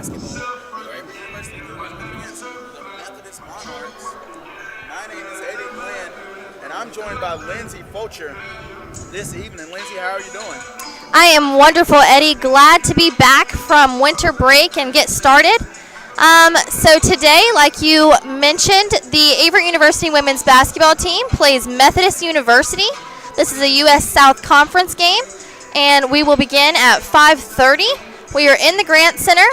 basketball. The Averett University Cougars against the Methodist Monarchs. My name is Eddie Glenn, and I'm joined by Lindsay Fulcher this evening. Lindsay, how are you doing? I am wonderful, Eddie. Glad to be back from winter break and get started. So today, like you mentioned, the Averett University women's basketball team plays Methodist University. This is a U.S. South Conference game, and we will begin at 5:30. We are in the Grant Center.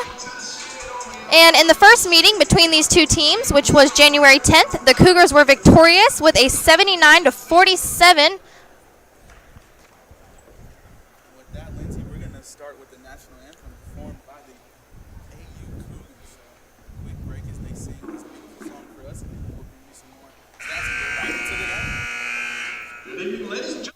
And in the first meeting between these two teams, which was January 10th, the Cougars were victorious with a 79-47. With that, Lindsay, we're going to start with the national anthem performed by the AU Cougars. So, quick break as they sing this beautiful song for us, and then we'll bring you some more stats and get right into the game. Good evening, ladies and gentlemen.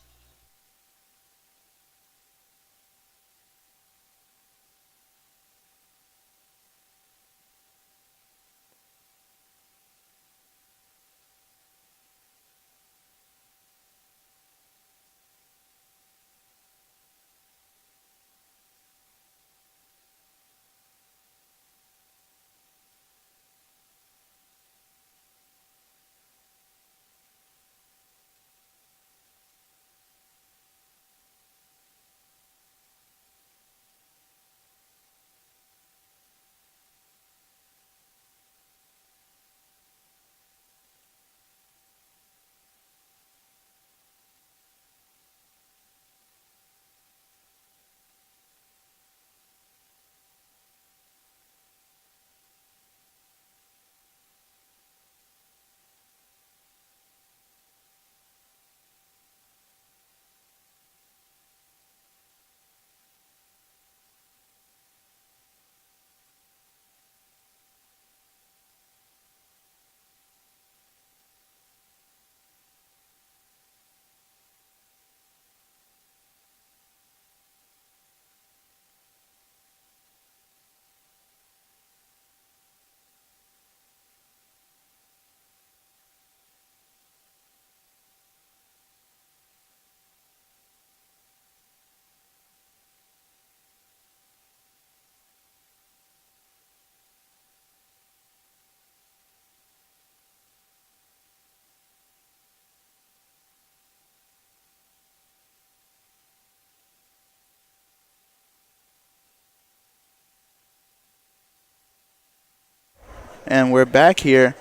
And we're back here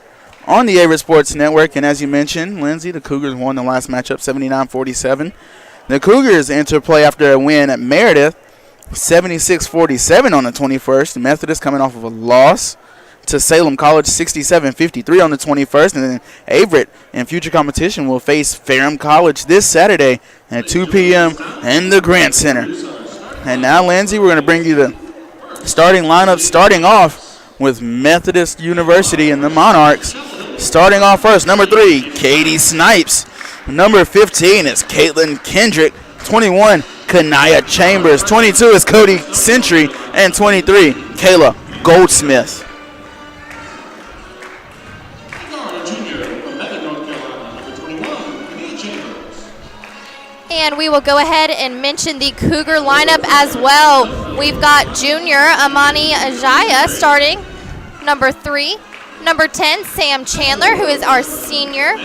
on the Averett Sports Network. And as you mentioned, Lindsay, the Cougars won the last matchup 79-47. The Cougars enter play after a win at Meredith 76-47 on the 21st. Methodist coming off of a loss to Salem College 67-53 on the 21st. And then Averett in future competition will face Ferrum College this Saturday at 2 p.m. in the Grant Center. And now, Lindsay, we're going to bring you the starting lineup, starting off with Methodist University and the Monarchs. Starting off first, number 3, Katie Snipes. Number 15 is Caitlin Kendrick. 21, Kanaya Chambers. 22 is Cody Century. And 23, Kayla Goldsmith. And we will go ahead and mention the Cougar lineup as well. We've got junior Amani Ajaya starting, number 3. Number 10, Sam Chandler, who is our senior.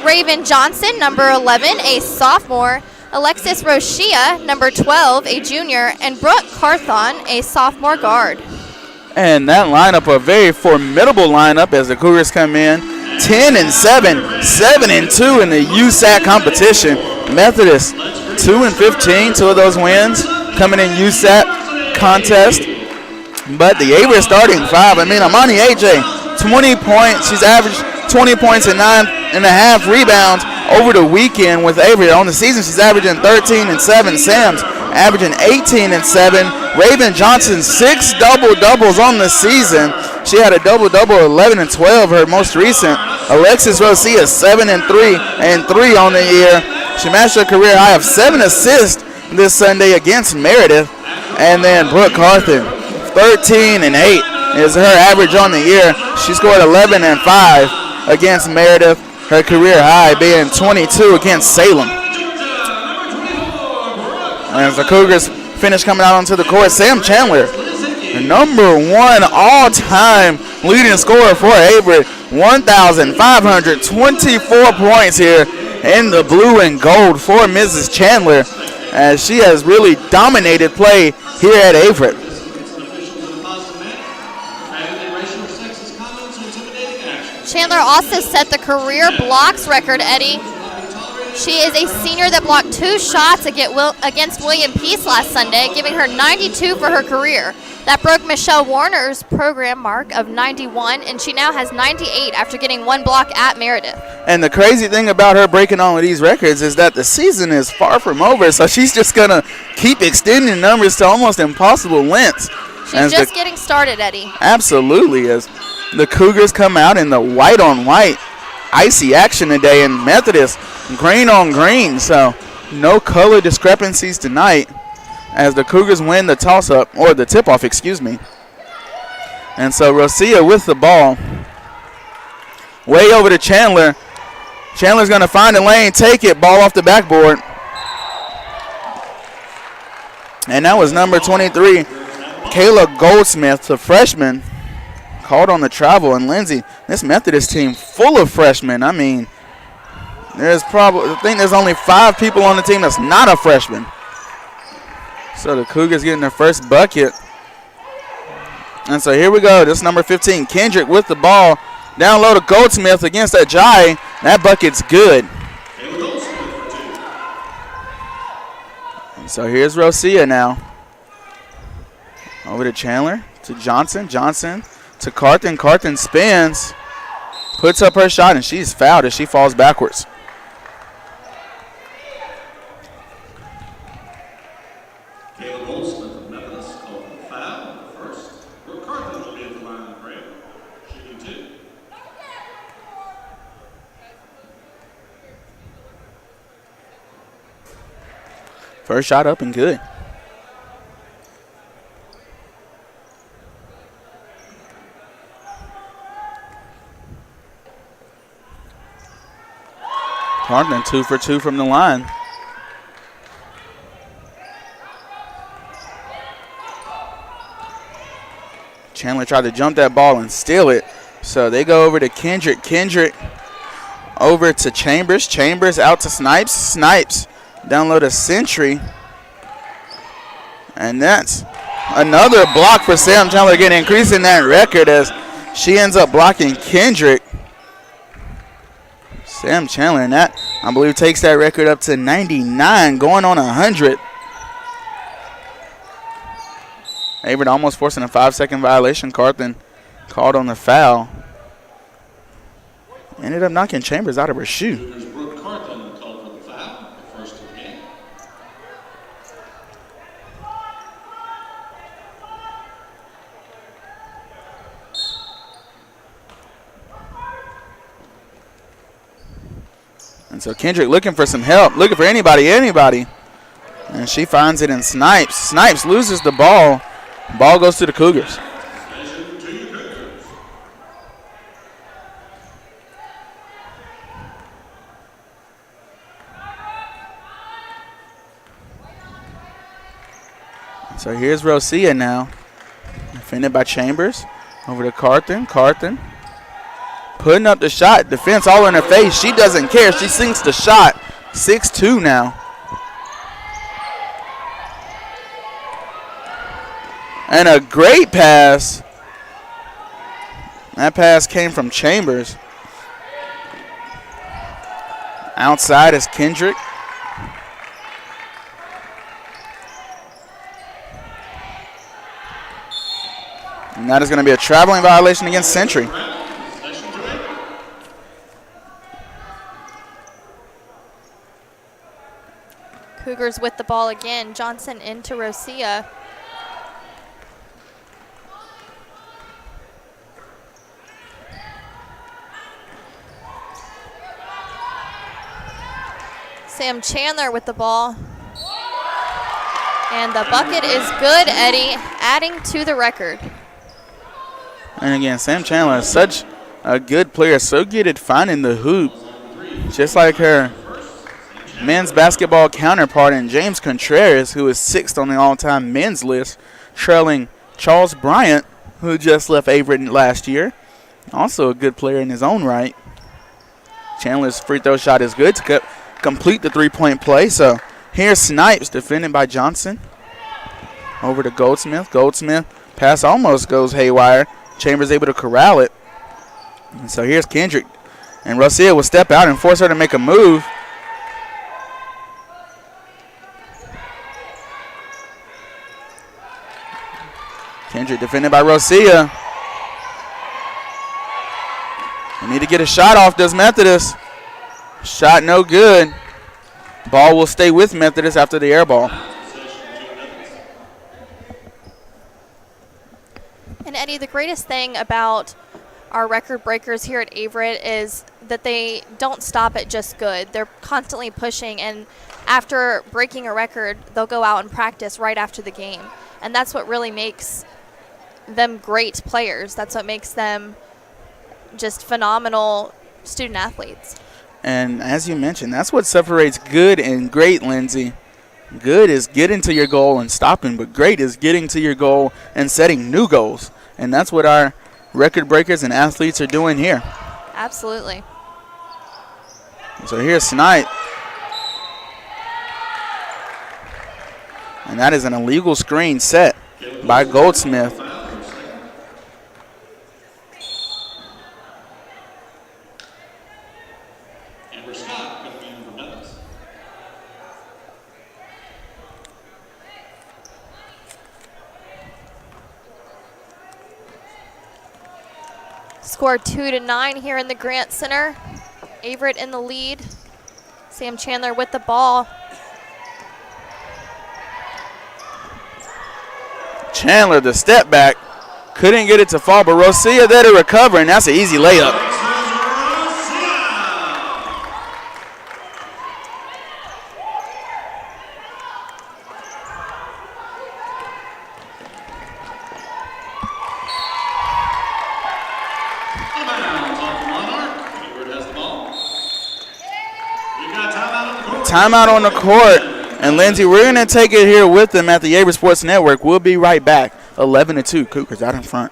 Raven Johnson, number 11, a sophomore. Alexis Roshia, number 12, a junior. And Brooke Carthon, a sophomore guard. And that lineup, a very formidable lineup as the Cougars come in 10-7, 7-2 in the USAC competition. Methodist 2-15, 2 of those wins coming in USAC contest. But the Averett starting 5. Amani AJ, 20 points. She's averaged 20 points and 9.5 rebounds over the weekend with Averett. On the season, she's averaging 13-7. Sam's averaging 18-7. Raven Johnson, 6 double-doubles on the season. She had a double-double, 11-12, her most recent. Alexis Rosia, 7-3 and 3 on the year. She matched her career high of 7 assists this Sunday against Meredith. And then Brooke Carthon, 13-8 is her average on the year. She scored 11-5 against Meredith. Her career high being 22 against Salem. As the Cougars finish coming out onto the court, Sam Chandler, number 1 all-time leading scorer for Averett. 1,524 points here in the blue and gold for Mrs. Chandler, as she has really dominated play here at Averett. Chandler also set the career blocks record, Eddie. She is a senior that blocked 2 shots against William Peace last Sunday, giving her 92 for her career. That broke Michelle Warner's program mark of 91, and she now has 98 after getting 1 block at Meredith. And the crazy thing about her breaking all of these records is that the season is far from over, so she's just going to keep extending numbers to almost impossible lengths. She's just getting started, Eddie. Absolutely, as the Cougars come out in the white-on-white icy action today, in Methodist green on green, so no color discrepancies tonight as the Cougars win the toss-up, or the tip-off, excuse me. And so Rosia with the ball. Way over to Chandler. Chandler's going to find a lane, take it, ball off the backboard. And that was number 23, Kayla Goldsmith, the freshman, called on the travel. And Lindsay, this Methodist team full of freshmen. I mean, I think there's only 5 people on the team that's not a freshman. So the Cougars getting their first bucket. And so here we go. This number 15, Kendrick with the ball. Down low to Goldsmith against that Jai. That bucket's good. And so here's Rosia now. Over to Chandler, to Johnson. Johnson to Carthen. Carthen spins, puts up her shot, and she's fouled as she falls backwards. Caleb Goldsmith of Methodist called for the foul first. Brooke Carthen will be at the line of play, shooting 2. First shot up and good. Carthen 2 for 2 from the line. Chandler tried to jump that ball and steal it. So they go over to Kendrick. Kendrick over to Chambers. Chambers out to Snipes. Snipes down low to Century. And that's another block for Sam Chandler, again increasing that record as she ends up blocking Kendrick. Sam Chandler, and that, I believe, takes that record up to 99, going on 100. Averett almost forcing a 5-second violation. Carthen called on the foul. Ended up knocking Chambers out of her shoe. There's Brooke Carthen called for the foul, the first of the game. And so Kendrick looking for some help, looking for anybody. And she finds it in Snipes. Snipes loses the ball. Ball goes to the Cougars. So here's Rosia now. Defended by Chambers. Over to Carthen. Carthen putting up the shot. Defense all in her face. She doesn't care. She sinks the shot. 6-2 now. And a great pass. That pass came from Chambers. Outside is Kendrick. And that is going to be a traveling violation against Century. Cougars with the ball again. Johnson into Rosia. Sam Chandler with the ball. And the bucket is good, Eddie, adding to the record. And again, Sam Chandler is such a good player, so good at finding the hoop. Just like her men's basketball counterpart in James Contreras, who is 6th on the all-time men's list, trailing Charles Bryant, who just left Averett last year. Also a good player in his own right. Chandler's free throw shot is good to complete the three-point play. So here's Snipes, defended by Johnson. Over to Goldsmith. Goldsmith, pass almost goes haywire. Chambers able to corral it. And so here's Kendrick. And Rosia will step out and force her to make a move. Kendrick defended by Rosia. They need to get a shot off, does Methodist. Shot no good. Ball will stay with Methodist after the air ball. And Eddie, the greatest thing about our record breakers here at Averett is that they don't stop at just good. They're constantly pushing, and after breaking a record, they'll go out and practice right after the game. And that's what really makes them great players. That's what makes them just phenomenal student athletes. And as you mentioned, that's what separates good and great, Lindsay. Good is getting to your goal and stopping, but great is getting to your goal and setting new goals. And that's what our record breakers and athletes are doing here. Absolutely. So here's Snipe. And that is an illegal screen set by Goldsmith. Score 2-9 here in the Grant Center. Averett in the lead. Sam Chandler with the ball. Chandler, the step back, couldn't get it to fall, but Rosia there to recover, and that's an easy layup. Timeout on the court. And Lindsay, we're going to take it here with them at the Averett Sports Network. We'll be right back. 11-2, Cougars out in front.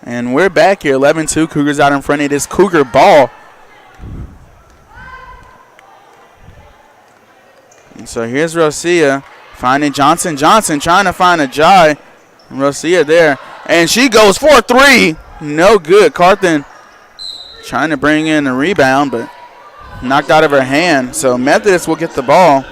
And we're back here, 11-2, Cougars out in front of this Cougar ball. And so here's Rosia finding Johnson. Johnson trying to find a Jai. Rosia there. And she goes for 3. No good. Carthen trying to bring in a rebound, but knocked out of her hand. So Methodist will get the ball.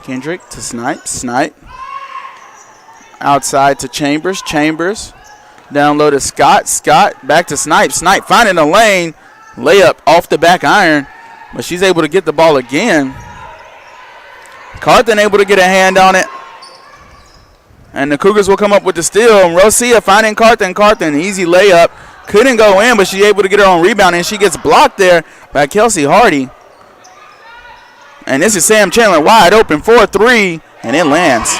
Kendrick to Snipe. Snipe. Outside to Chambers. Chambers. Down low to Scott. Scott back to Snipe. Snipe finding a lane. Layup off the back iron. But she's able to get the ball again. Carthen able to get a hand on it. And the Cougars will come up with the steal. And Rosia finding Carthen. Carthen, easy layup. Couldn't go in, but she's able to get her own rebound. And she gets blocked there by Kelsey Hardy. And this is Sam Chandler wide open for 3, and it lands.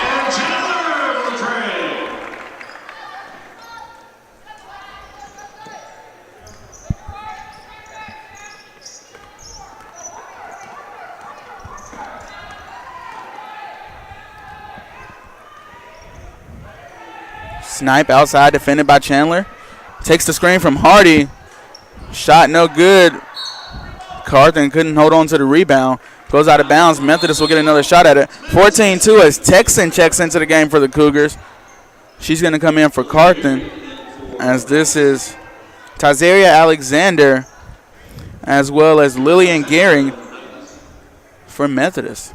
Snipe outside, defended by Chandler. Takes the screen from Hardy. Shot no good. Carthen couldn't hold on to the rebound. Goes out of bounds. Methodist will get another shot at it. 14-2 as Texan checks into the game for the Cougars. She's going to come in for Carthen, as this is Tazaria Alexander as well as Lillian Gehring for Methodist.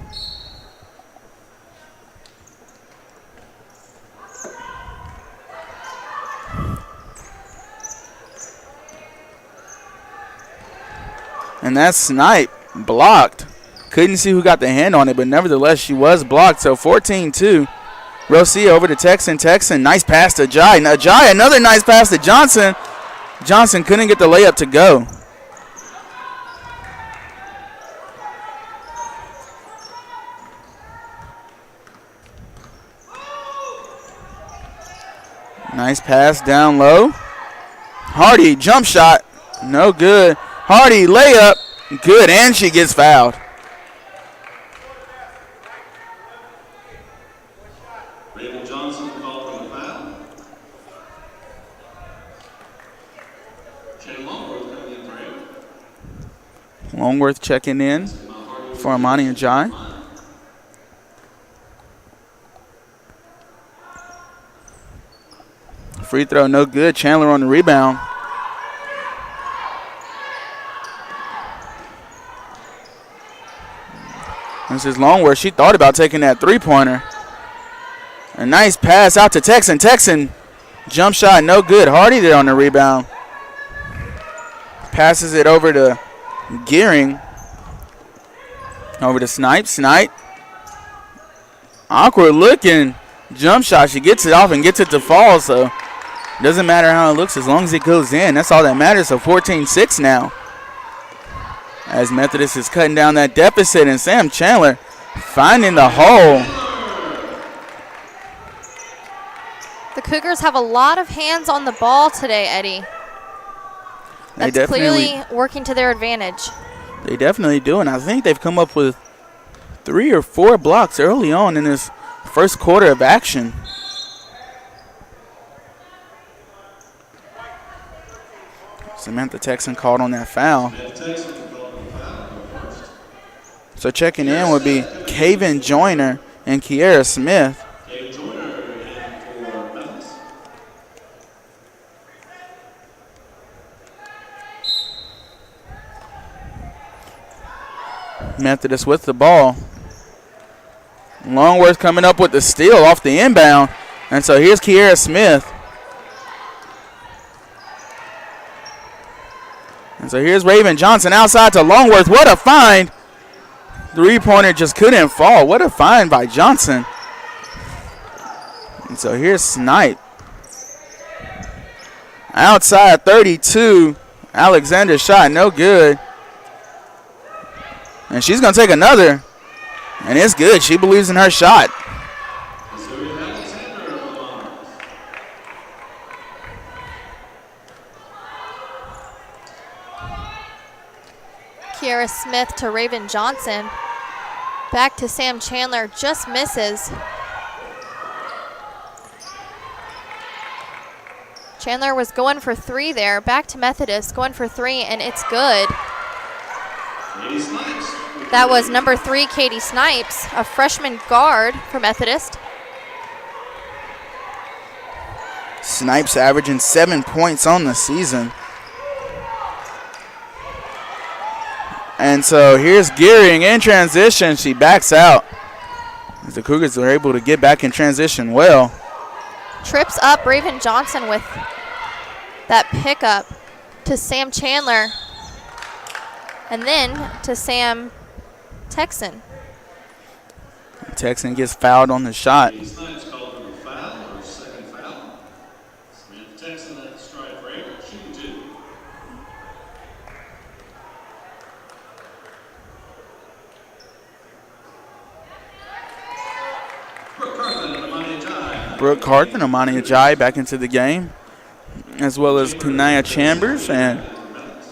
And that snipe blocked. Couldn't see who got the hand on it, but nevertheless, she was blocked. So 14-2. Rosia over to Texan. Texan, nice pass to Jai. Now Jai, another nice pass to Johnson. Johnson couldn't get the layup to go. Nice pass down low. Hardy, jump shot. No good. Hardy, layup. Good, and she gets fouled. Rabel Johnson called for the foul. Shane Longworth coming in for him. Longworth checking in for Amani and Jai. Free throw, no good. Chandler on the rebound. This is Longworth. She thought about taking that three-pointer. A nice pass out to Texan. Texan, jump shot, no good. Hardy there on the rebound. Passes it over to Gearing. Over to Snipe. Snipe. Awkward looking jump shot. She gets it off and gets it to fall, so doesn't matter how it looks as long as it goes in. That's all that matters. So 14-6 now. As Methodist is cutting down that deficit, and Sam Chandler finding the hole. The Cougars have a lot of hands on the ball today, Eddie. That's clearly working to their advantage. They definitely do, and I think they've come up with 3 or 4 blocks early on in this first quarter of action. Samantha Texan called on that foul. So checking in would be Kaven Joyner and Kiera Smith. Methodist with the ball. Longworth coming up with the steal off the inbound. And so here's Kiera Smith. And so here's Raven Johnson outside to Longworth. What a find. Three-pointer just couldn't fall. What a find by Johnson. And so here's Snipe. Outside 32. Alexander's shot, no good. And she's going to take another. And it's good. She believes in her shot. Kiera Smith to Raven Johnson. Back to Sam Chandler, just misses. Chandler was going for 3 there. Back to Methodist, going for 3, and it's good. That was number 3, Katie Snipes, a freshman guard for Methodist. Snipes averaging 7 points on the season. And so here's Gearing in transition. She backs out. As the Cougars are able to get back in transition well. Trips up Raven Johnson with that pickup to Sam Chandler. And then to Sam Texan. Texan gets fouled on the shot. Brooke Carthen, Amani Ajayi back into the game, as well as Kunaya Chambers and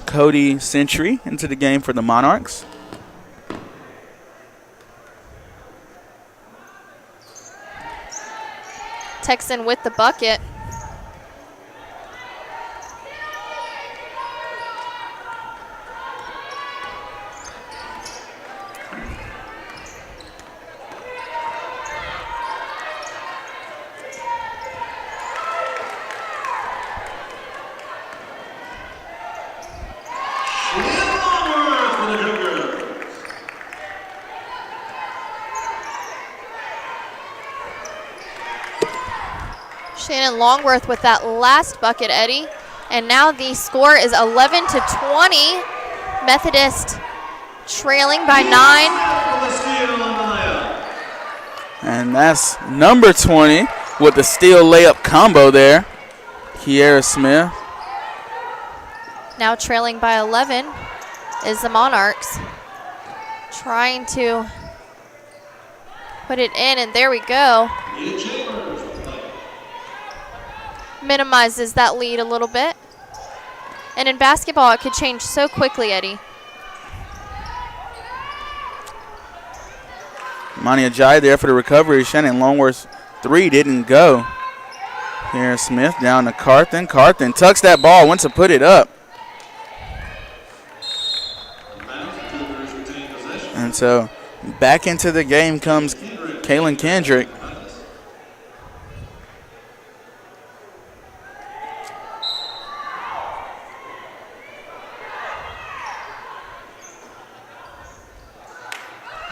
Cody Century into the game for the Monarchs. Texan with the bucket. Shannon Longworth with that last bucket, Eddie. And now the score is 11-20. Methodist trailing by 9. And that's number 20 with the steal layup combo there. Kiera Smith. Now trailing by 11 is the Monarchs. Trying to put it in, and there we go. Minimizes that lead a little bit. And in basketball, it could change so quickly, Eddie. Monty Ajayi there for the recovery. Shannon Longworth's three didn't go. Here Smith down to Carthen. Carthen tucks that ball, wants to put it up. And so back into the game comes Kaylin Kendrick.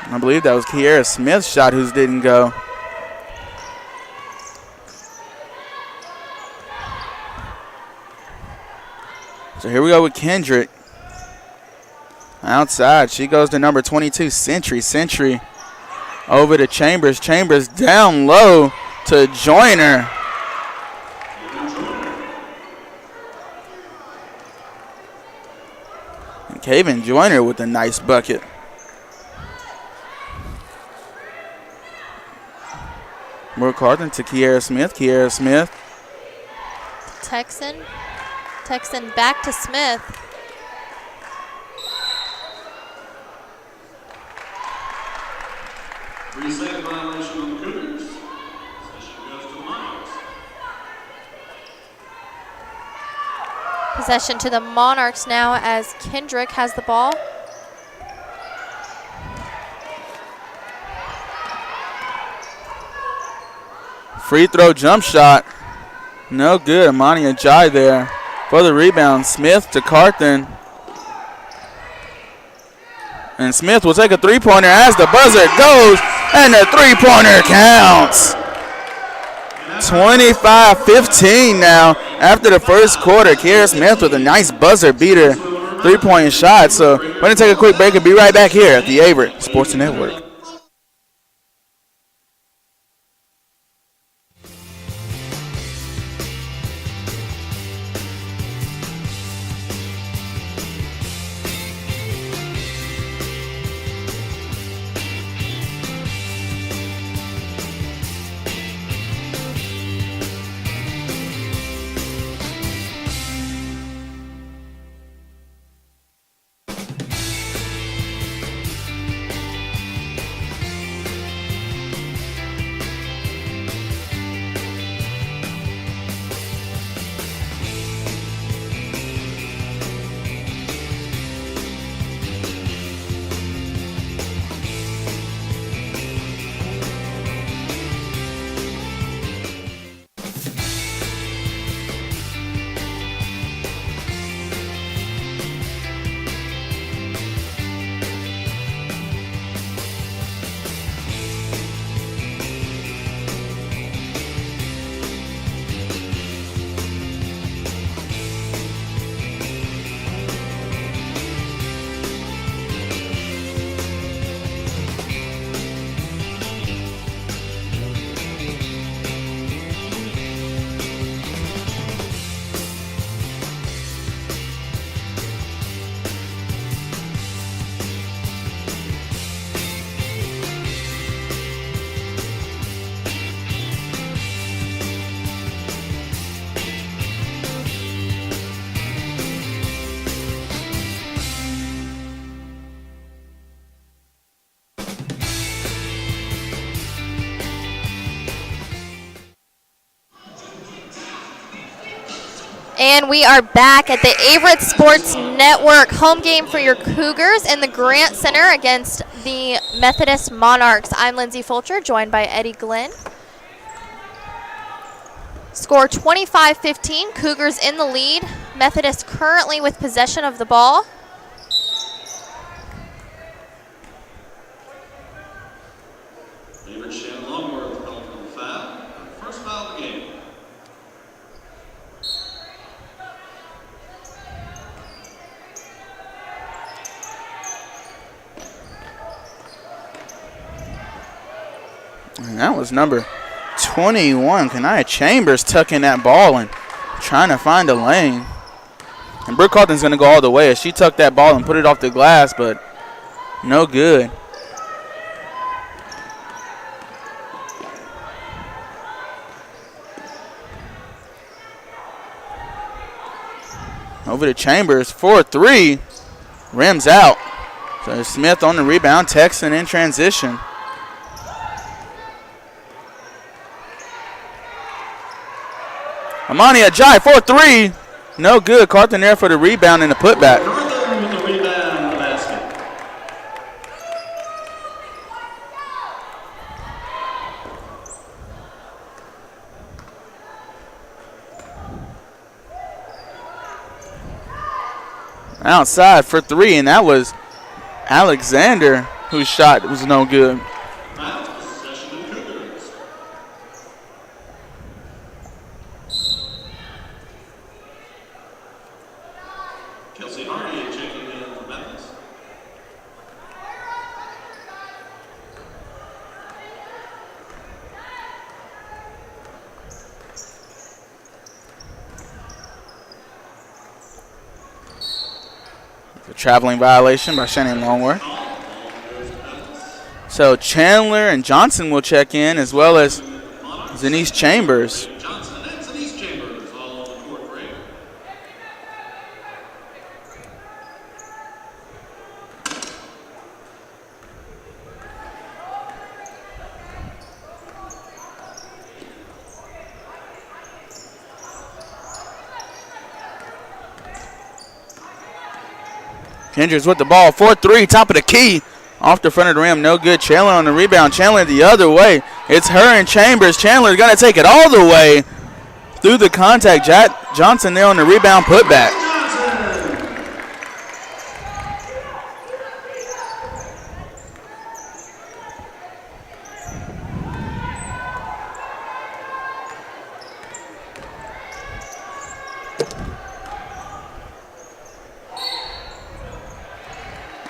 I believe that was Kiera Smith's shot whose didn't go. So here we go with Kendrick. Outside, she goes to number 22, Century. Century over to Chambers. Chambers down low to Joyner. And Kaven Joyner with a nice bucket. Brooke Carthen to Kiera Smith. Kiera Smith. Texan. Texan back to Smith. Three-second violation on the Cougars. Possession goes to the Monarchs. Possession to the Monarchs now as Kendrick has the ball. Free throw jump shot. No good. Amani Ajayi there for the rebound. Smith to Carthen. And Smith will take a three-pointer as the buzzer goes, and the three-pointer counts. 25-15 now after the first quarter. Kiera Smith with a nice buzzer beater three-point shot. So we're going to take a quick break and be right back here at the Averett Sports Network. And we are back at the Averett Sports Network home game for your Cougars in the Grant Center against the Methodist Monarchs. I'm Lindsay Fulcher, joined by Eddie Glenn. Score 25-15, Cougars in the lead. Methodist currently with possession of the ball. David Shannon Longworth called for the foul. First foul of the game. And that was number 21, Kanaya Chambers, tucking that ball and trying to find a lane. And Brooke Carlton's going to go all the way as she tucked that ball and put it off the glass, but no good. Over to Chambers, 4-3, rims out. So Smith on the rebound, Texan in transition. Amani Ajayi, 4-3, no good. Carlton there for the rebound and the putback. Carlton with the rebound, the basket. Outside for 3, and that was Alexander whose shot was no good. Foul, possession of the Cougars. Kelsey Hardy checking in for Methodist. A traveling violation by Shannon Longworth. So Chandler and Johnson will check in, as well as Zenise Chambers. Johnson and Zenise Chambers all on the court break. Kendricks with the ball, 4-3, top of the key. Off the front of the rim, no good. Chandler on the rebound. Chandler the other way. It's her and Chambers. Chandler's going to take it all the way through the contact. Johnson there on the rebound putback.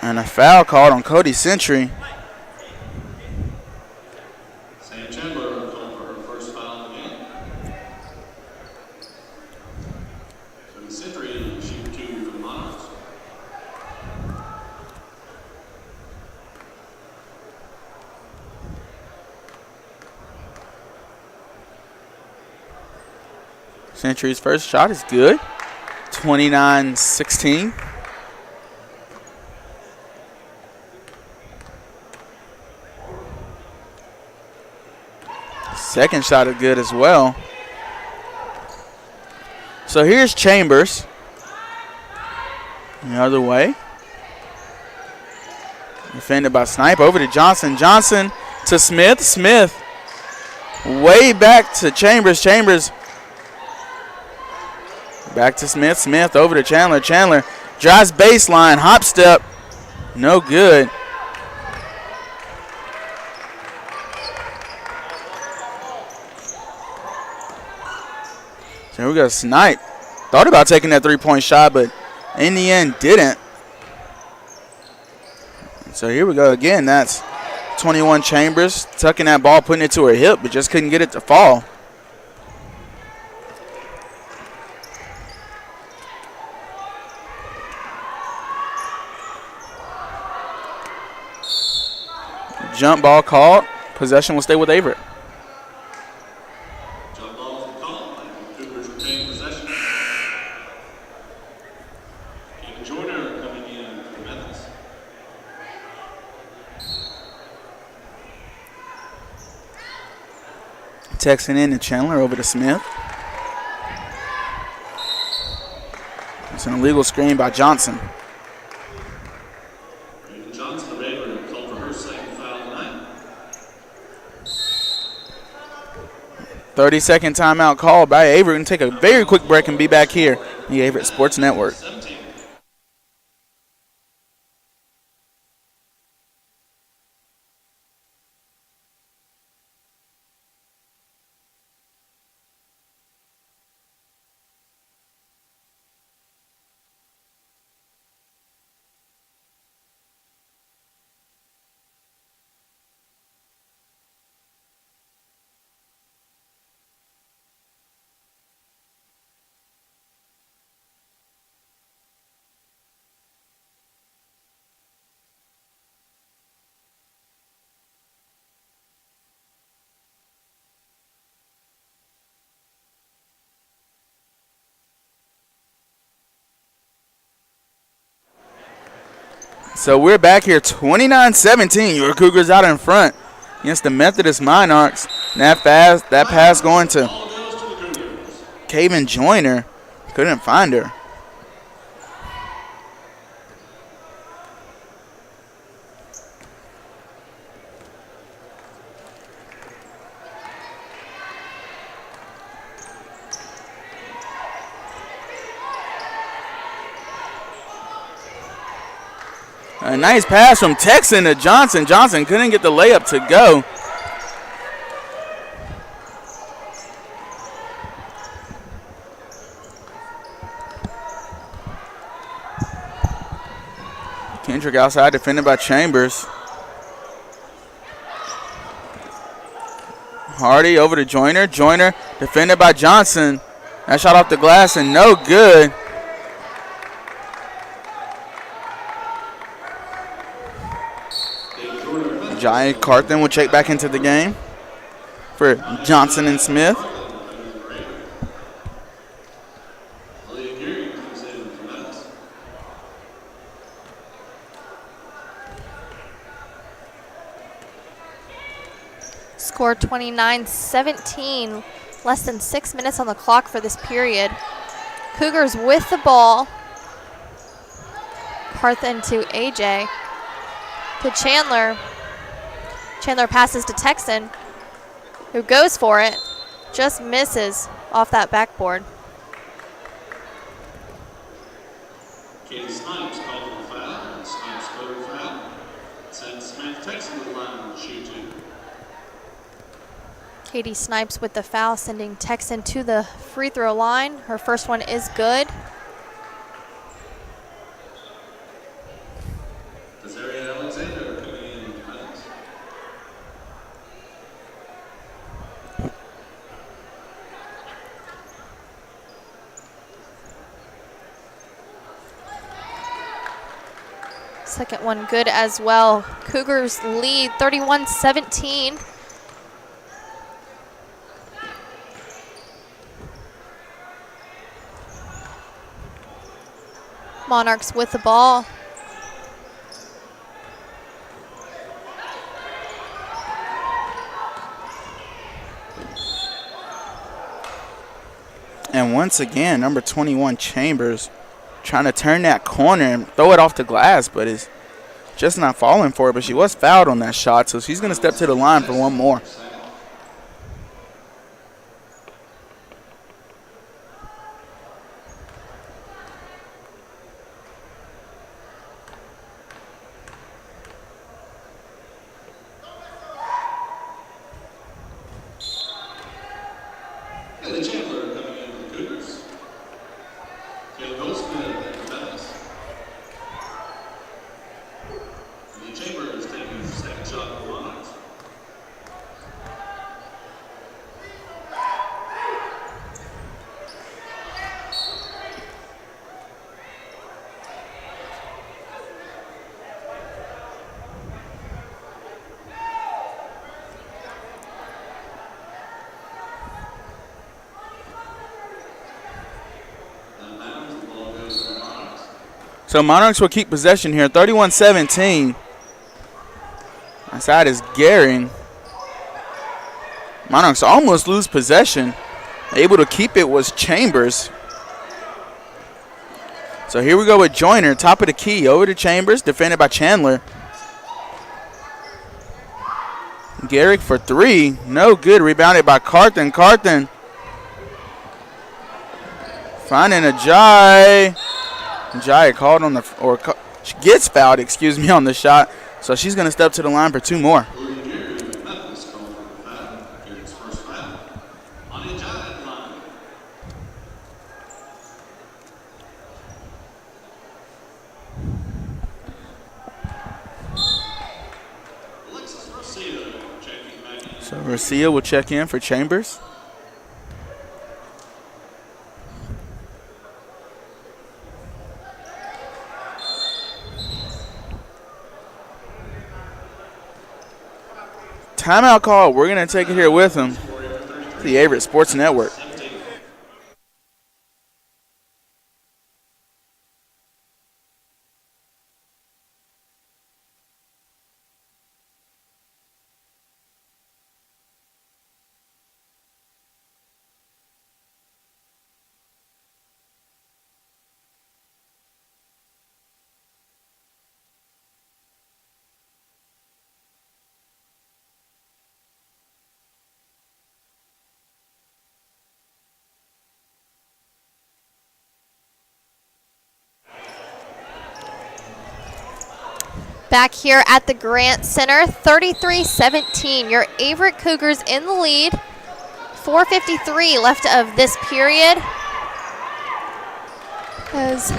And a foul called on Cody Century. Sam Chandler called for her first foul of the game. Cody Century shooting 2 for the Monarchs. Century's first shot is good. 29-16. Second shot is good as well. So here's Chambers. The other way. Defended by Snipe. Over to Johnson. Johnson to Smith. Smith way back to Chambers. Chambers back to Smith. Smith over to Chandler. Chandler drives baseline. Hop step. No good. So here we go, Snipe. Thought about taking that three-point shot, but in the end didn't. So here we go again. That's 21 Chambers tucking that ball, putting it to her hip, but just couldn't get it to fall. Jump ball called. Possession will stay with Averett. Jump ball is called. Cougars retain possession. Kevin Joyner coming in for Methodist. Texting in to Chandler over to Smith. It's an illegal screen by Johnson. Johnson of Averett called for her second foul tonight. 30-second timeout called by Averett. We're going to take a very quick break and be back here on the Averett Sports Network. So we're back here 29-17. Your Cougars out in front against the Methodist Monarchs. And that pass going to Kaven Joyner. Couldn't find her. A nice pass from Texan to Johnson. Johnson couldn't get the layup to go. Kendrick outside, defended by Chambers. Hardy over to Joyner. Joyner defended by Johnson. That shot off the glass and no good. Jai Carthen will check back into the game for Johnson and Smith. Score 29-17. Less than 6 minutes on the clock for this period. Cougars with the ball. Carthen to AJ. To Chandler. Chandler passes to Texan, who goes for it, just misses off that backboard. Katie Snipes called for the foul, and Snipes scored a foul. Sends Smith Texan to the line to shoot two. Katie Snipes with the foul, sending Texan to the free throw line. Her first one is good. Desiree Alexander coming in defense. Second one good as well. Cougars lead 31-17. Monarchs with the ball. And once again, number 21, Chambers, trying to turn that corner and throw it off the glass, but is just not falling for it. But she was fouled on that shot, so she's going to step to the line for one more. Haley Chandler coming in for the Cougars. Taylor Goldsmith at defense. Lee Chambers taking his second shot for the Monarchs. So Monarchs will keep possession here, 31-17. Outside is Gehring. Monarchs almost lose possession. Able to keep it was Chambers. So here we go with Joyner, top of the key, over to Chambers, defended by Chandler. Gehring for three, no good, rebounded by Carthen. Carthen finding a Jai. Jai called on the, or she gets fouled, excuse me, on the shot. So she's going to step to the line for two more. So Garcia will check in for Chambers. Timeout call. We're going to take it here with him. The Averett Sports Network. back here at the Grant Center. 33-17. Your Averett Cougars in the lead. 4:53 left of this period. As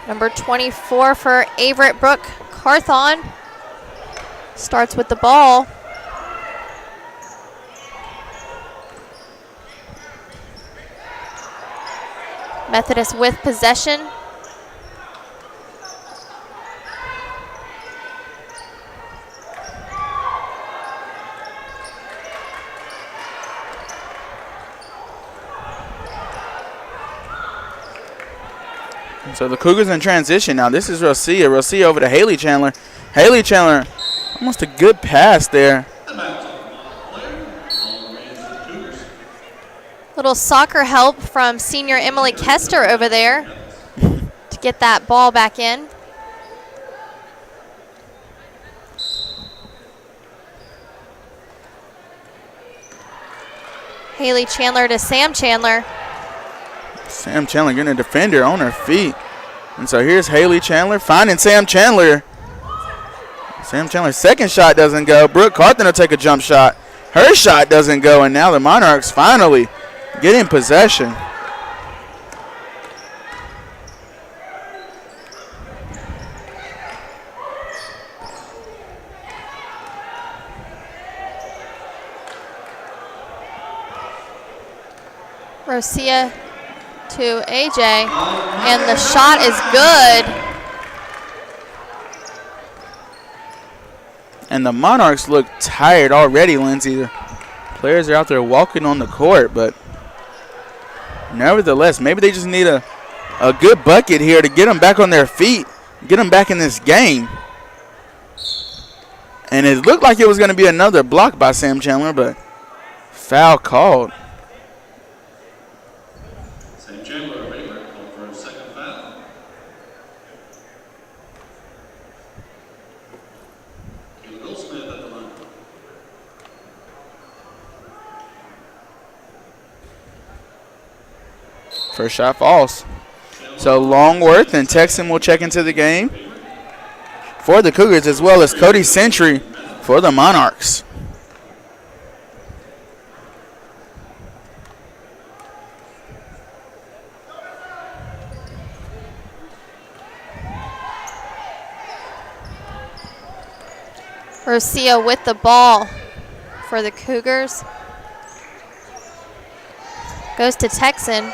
number 24 for Averett, Brooke Carthon, starts with the ball. Methodist with possession. So the Cougars in transition now. This is Rosia. Rosia over to Haley Chandler. Haley Chandler, almost a good pass there. Little soccer help from senior Emily Kester over there to get that ball back in. Haley Chandler to Sam Chandler. Sam Chandler getting a defender on her feet. And so here's Haley Chandler finding Sam Chandler. Sam Chandler's second shot doesn't go. Brooke Carthen will take a jump shot. Her shot doesn't go, and now the Monarchs finally get in possession. Rosia to AJ, and the shot is good. And the Monarchs look tired already, Lindsay. The players are out there walking on the court, but nevertheless, maybe they just need a good bucket here to get them back on their feet, get them back in this game. And it looked like it was going to be another block by Sam Chandler, but foul called. Sam Chandler of Averett called for a second foul. Kayla Goldsmith at the line. First shot falls. So Longworth and Texan will check into the game for the Cougars, as well as Cody Century for the Monarchs. Rosia with the ball for the Cougars. Goes to Texan.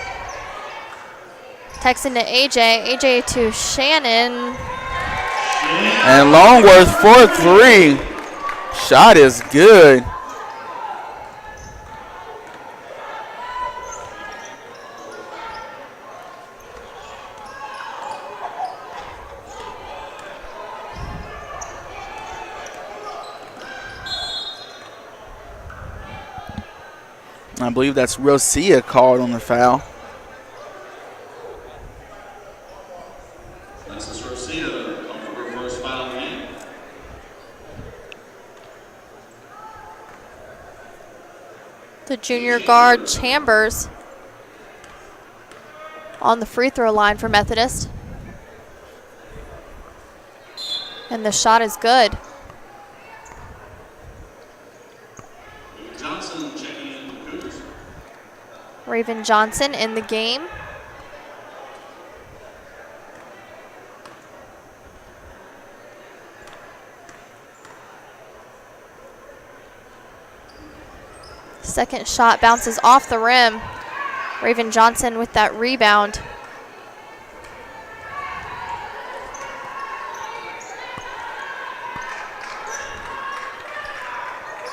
Texan to AJ. AJ to Shannon. And Longworth for three. Shot is good. I believe that's Rosia called on the foul. Alexis Rosia called for her first foul of the game. The junior guard Chambers on the free throw line for Methodist. And the shot is good. Johnson checking in the Cougars. Raven Johnson in the game. Second shot bounces off the rim. Raven Johnson with that rebound.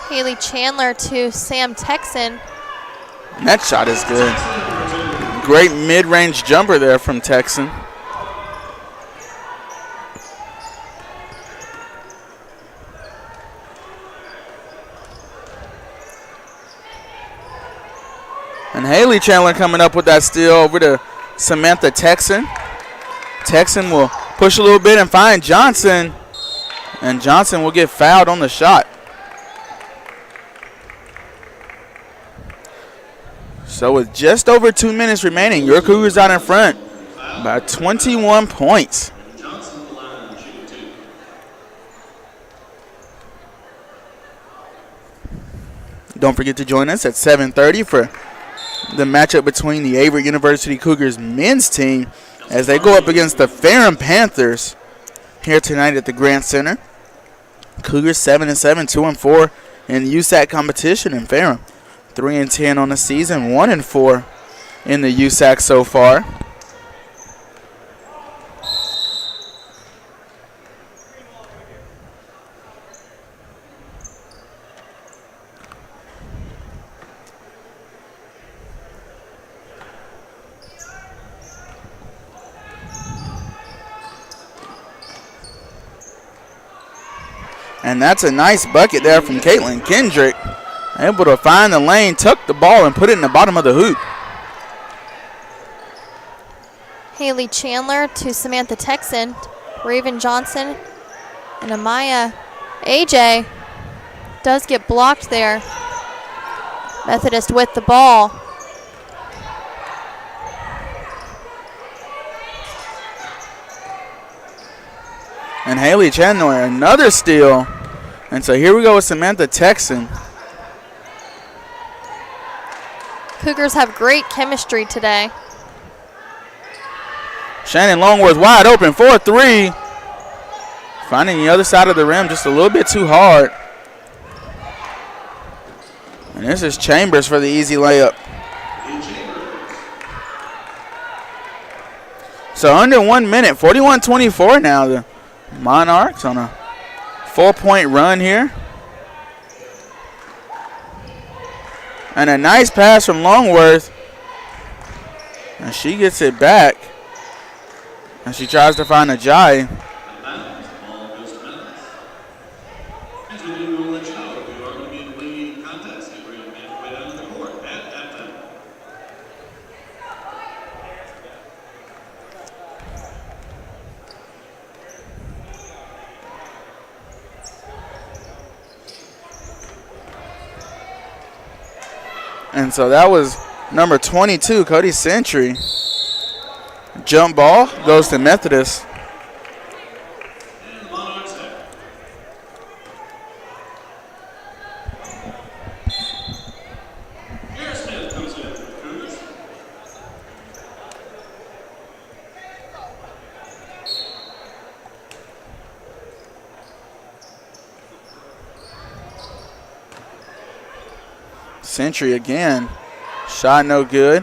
Haley Chandler to Sam Texan. And that shot is good. Great mid-range jumper there from Texan. And Haley Chandler coming up with that steal over to Samantha Texan. Texan will push a little bit and find Johnson. And Johnson will get fouled on the shot. So with just over 2 minutes remaining, your Cougars out in front by 21 points. Johnson at the line, shooting Don't forget to join us at 7:30 for the matchup between the Averett University Cougars men's team as they go up against the Ferrum Panthers here tonight at the Grant Center. Cougars 7-7, 2-4 in the USAC competition, and Ferrum 3-10 on the season, 1-4 in the USAC so far. And that's a nice bucket there from Caitlin Kendrick. Able to find the lane, tuck the ball, and put it in the bottom of the hoop. Haley Chandler to Samantha Texan, Raven Johnson, and Amaya AJ does get blocked there. Methodist with the ball. And Haley Chandler, another steal. And so here we go with Samantha Texan. Cougars have great chemistry today. Shannon Longworth wide open for 3. Finding the other side of the rim just a little bit too hard. And this is Chambers for the easy layup. So under 1 minute, 41-24 now. The Monarchs on a 4-point run here. And a nice pass from Longworth. And she gets it back. And she tries to find Ajayi. And so that was number 22, Cody Sentry. Jump ball goes to Methodist. Sentry again. Shot no good.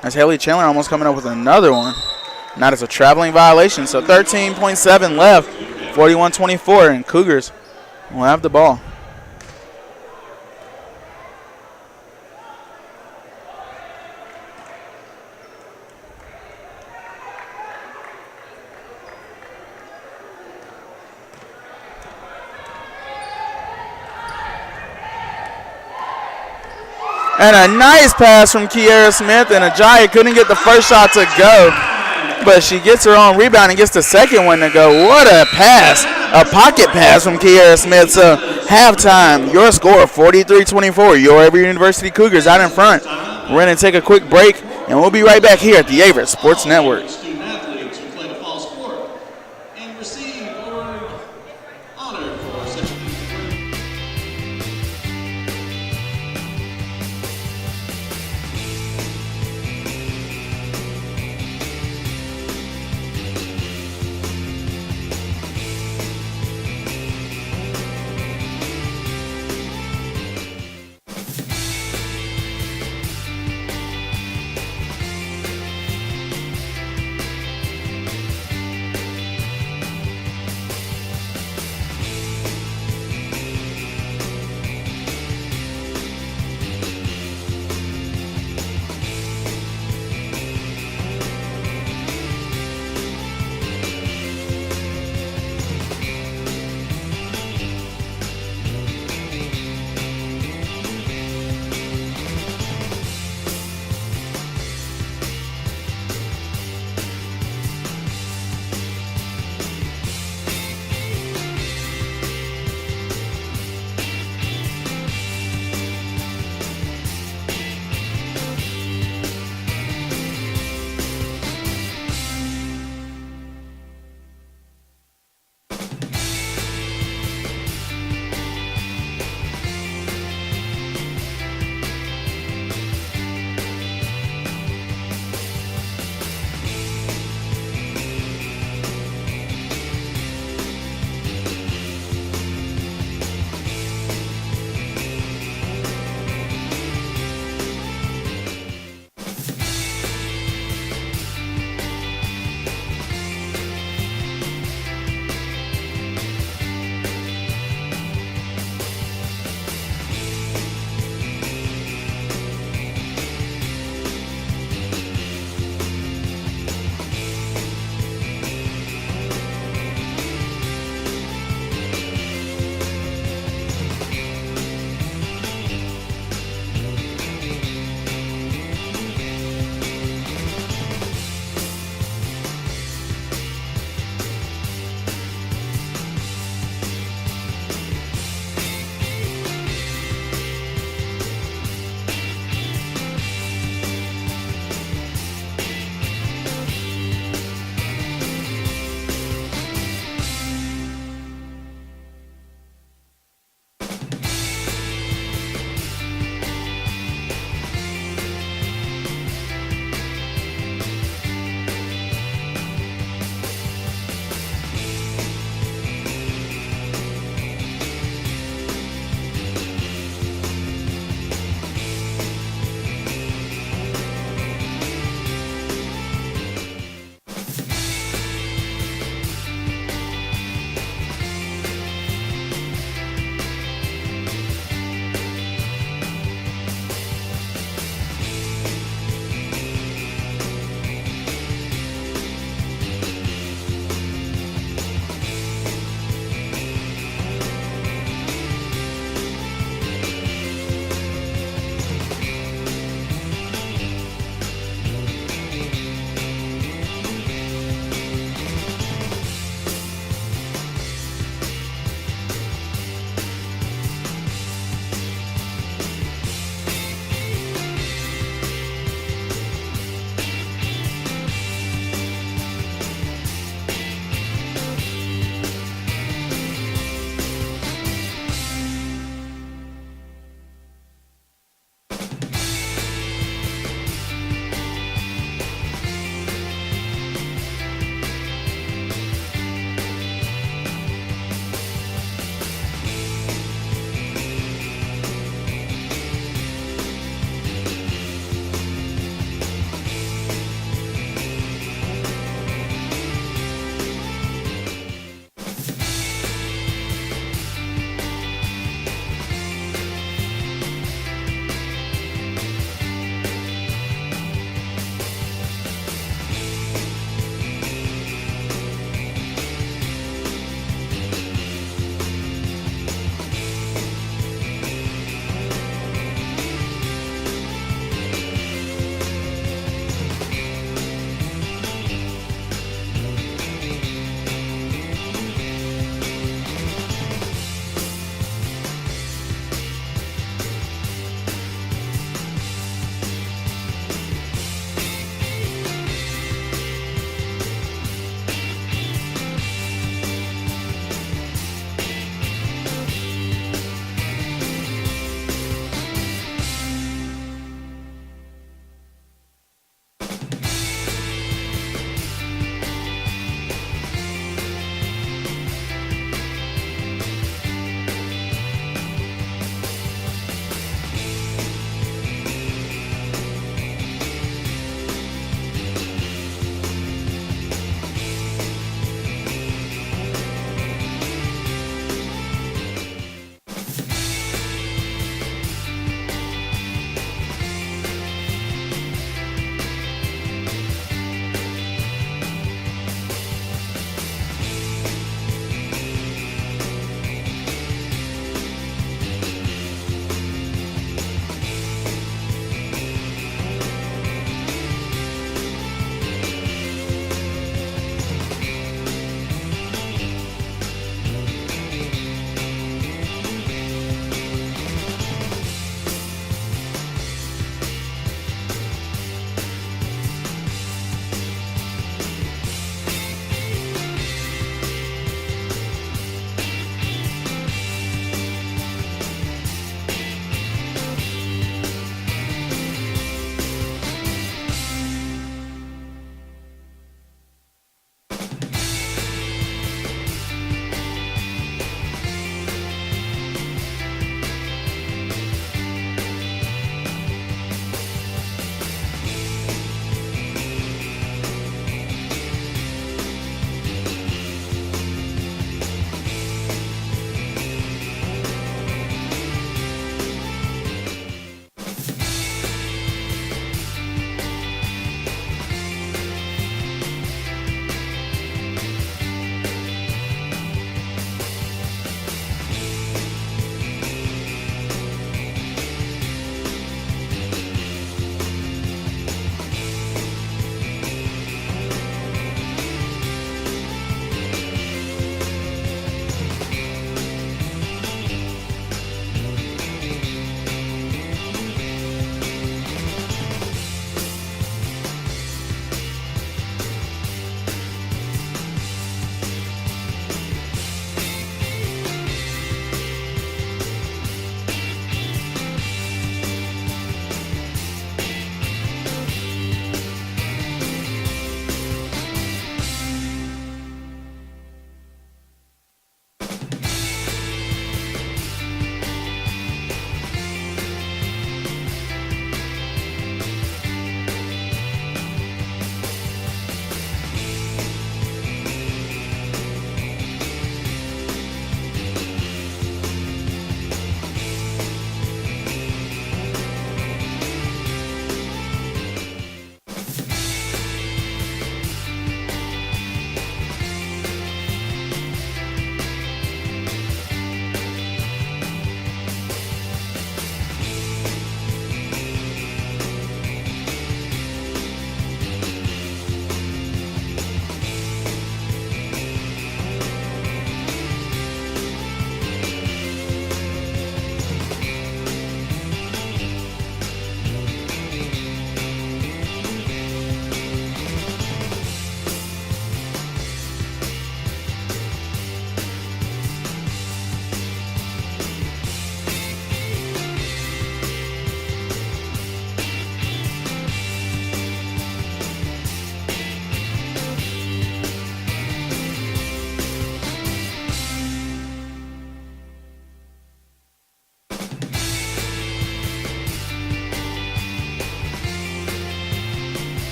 That's Haley Chandler almost coming up with another one. Not as a traveling violation. So 13.7 left. 41-24, and Cougars will have the ball. And a nice pass from Kiara Smith, and Ajayi couldn't get the first shot to go. But she gets her own rebound and gets the second one to go. What a pass. A pocket pass from Kiara Smith. So halftime, your score 43-24. Your Averett University Cougars out in front. We're going to take a quick break, and we'll be right back here at the Averett Sports Network. Student-athletes who play the fall sport and receive or honored for such a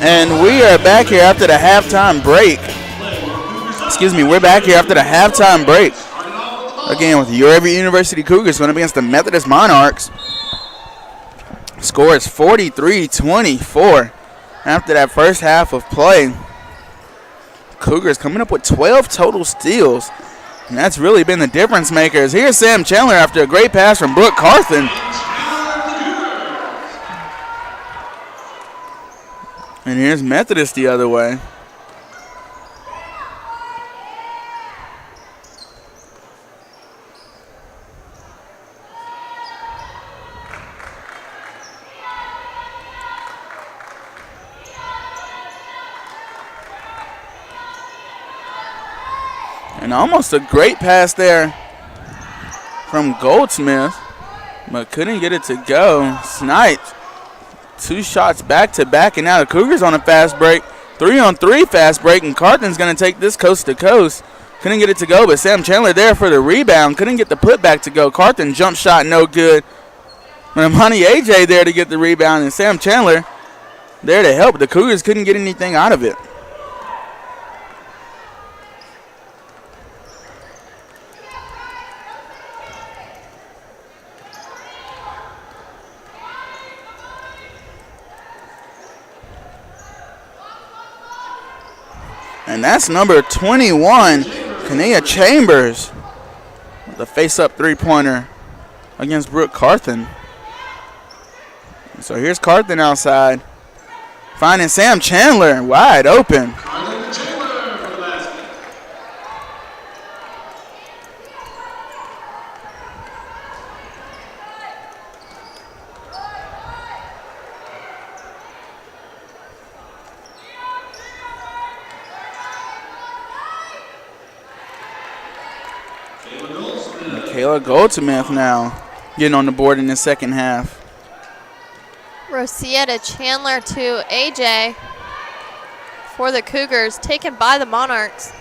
And we are back here after the halftime break. Excuse me, we're back here after the halftime break. Again, with your Averett University Cougars going up against the Methodist Monarchs. Score is 43-24 after that first half of play. Cougars coming up with 12 total steals. And that's really been the difference makers. Here's Sam Chandler after a great pass from Brooke Carthen. And here's Methodist the other way. And almost a great pass there from Goldsmith, but couldn't get it to go. Snipes, 2 shots back to back, and now the Cougars on a fast break. 3-on-3 fast break, and Carthen's going to take this coast to coast. Couldn't get it to go, but Sam Chandler there for the rebound. Couldn't get the putback to go. Carthen jump shot no good. But Amani AJ there to get the rebound, and Sam Chandler there to help. The Cougars couldn't get anything out of it. And that's number 21, Kania Chambers, with a face-up three-pointer against Brooke Carthen. So here's Carthen outside, finding Sam Chandler wide open. Kayla Goldsmith now getting on the board in the second half. Rosia to Chandler to AJ for the Cougars, taken by the Monarchs.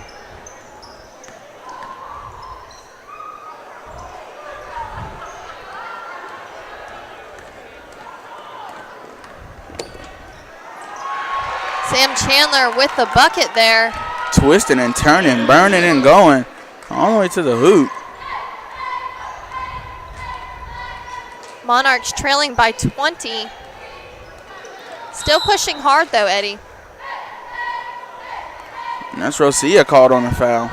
Sam Chandler with the bucket there. Twisting and turning, burning and going all the way to the hoop. Monarchs trailing by 20. Still pushing hard though, Eddie. And that's Rosia called on a foul.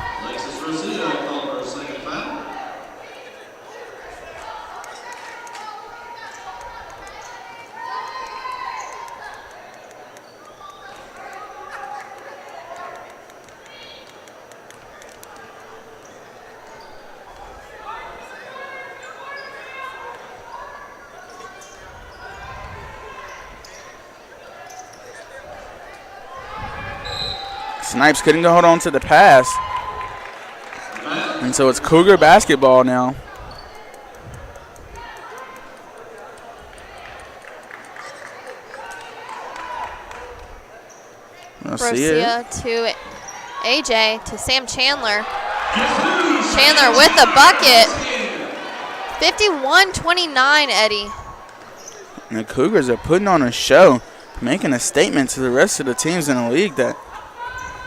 Snipes couldn't hold on to the pass. And so it's Cougar basketball now. Rosia to AJ to Sam Chandler. Chandler with the bucket. 51-29, Eddie. And the Cougars are putting on a show, making a statement to the rest of the teams in the league that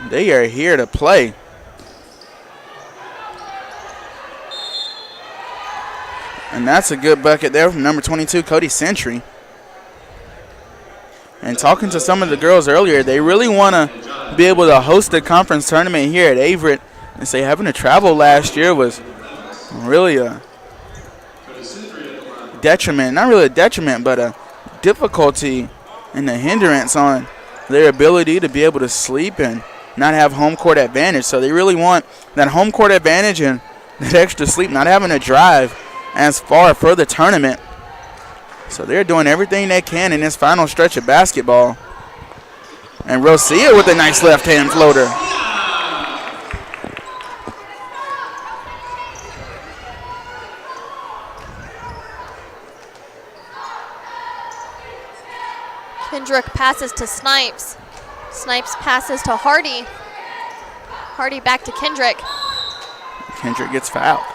they are here to play. And that's a good bucket there from number 22, Cody Sentry. And talking to some of the girls earlier, they really want to be able to host a conference tournament here at Averett. And say having to travel last year was really a detriment. Not really a detriment, but a difficulty and a hindrance on their ability to be able to sleep and not have home court advantage. So they really want that home court advantage and that extra sleep, not having to drive as far for the tournament. So they're doing everything they can in this final stretch of basketball. And Rosia with a nice left-hand floater. Kendrick passes to Snipes. Snipes passes to Hardy. Hardy back to Kendrick. Kendrick gets fouled.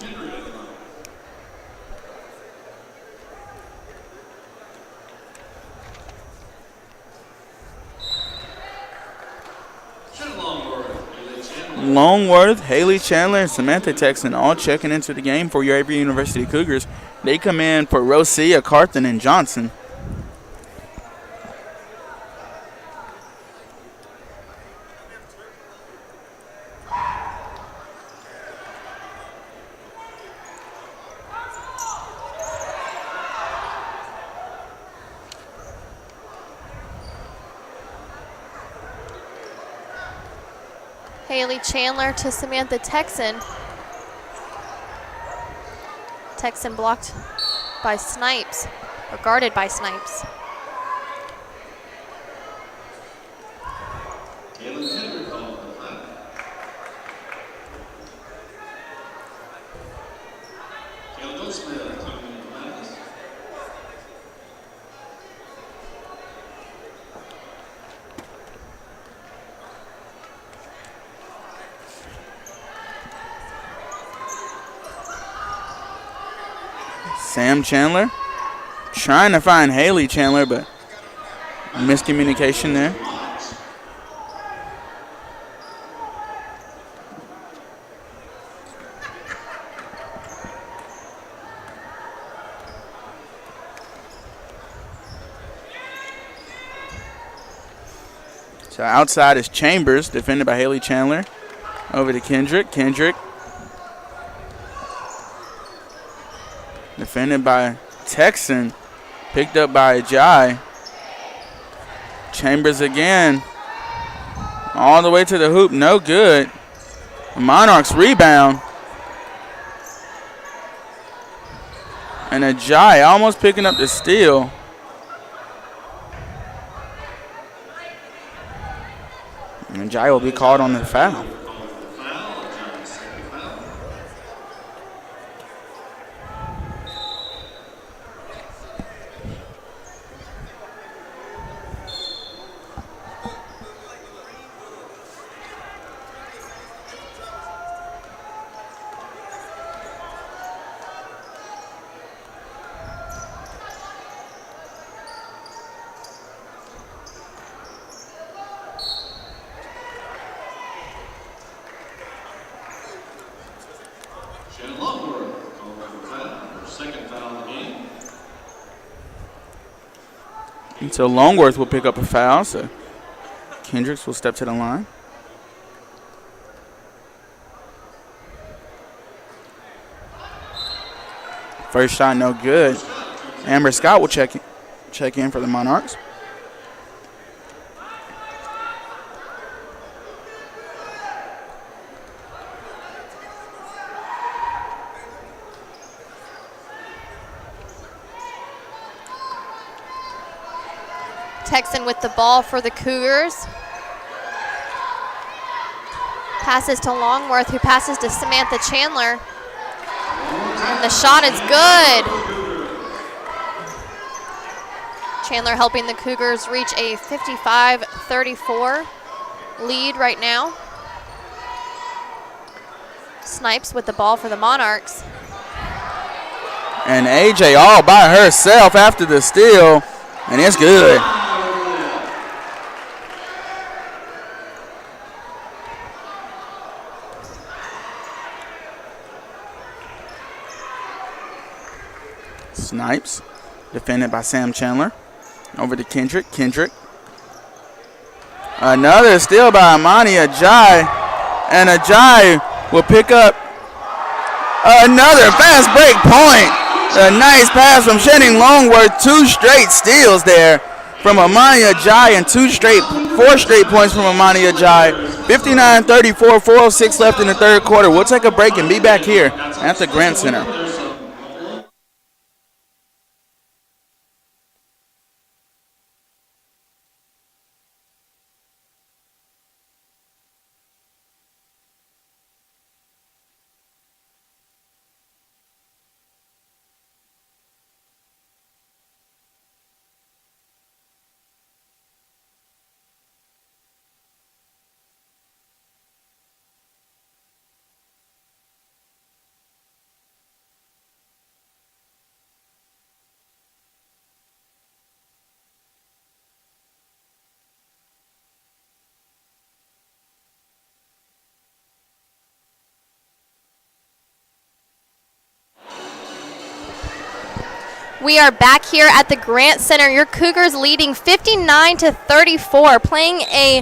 Henry at the line. Longworth, Haley Chandler, and Samantha Texan all checking into the game for your Avery University Cougars. They come in for Rosia, Carthen, and Johnson. Haley Chandler to Samantha Texan. Texan blocked by Snipes, or guarded by Snipes. Taylor Henry called the foul. Taylor Goldsmith coming into Memphis. Sam Chandler trying to find Haley Chandler, but miscommunication there. So outside is Chambers, defended by Haley Chandler. Over to Kendrick. Kendrick defended by Texan. Picked up by Ajayi. Chambers again. All the way to the hoop. No good. Monarchs rebound. And Ajayi almost picking up the steal. And Ajayi will be called on the foul. And so Longworth will pick up a foul, so Kendricks will step to the line. First shot, no good. Amber Scott will check in for the Monarchs. Texan with the ball for the Cougars. Passes to Longworth, who passes to Samantha Chandler. And the shot is good. Chandler helping the Cougars reach a 55-34 lead right now. Snipes with the ball for the Monarchs. And AJ all by herself after the steal, and it's good. Snipes, defended by Sam Chandler. Over to Kendrick. Kendrick. Another steal by Amani Ajayi. And Ajayi will pick up another fast break point. A nice pass from Shannon Longworth. 2 straight steals there from Amani Ajayi and 4 straight points from Amani Ajayi. 59-34, 4:06 left in the third quarter. We'll take a break and be back here at the Grant Center. We are back here at the Grant Center. Your Cougars leading 59-34, playing a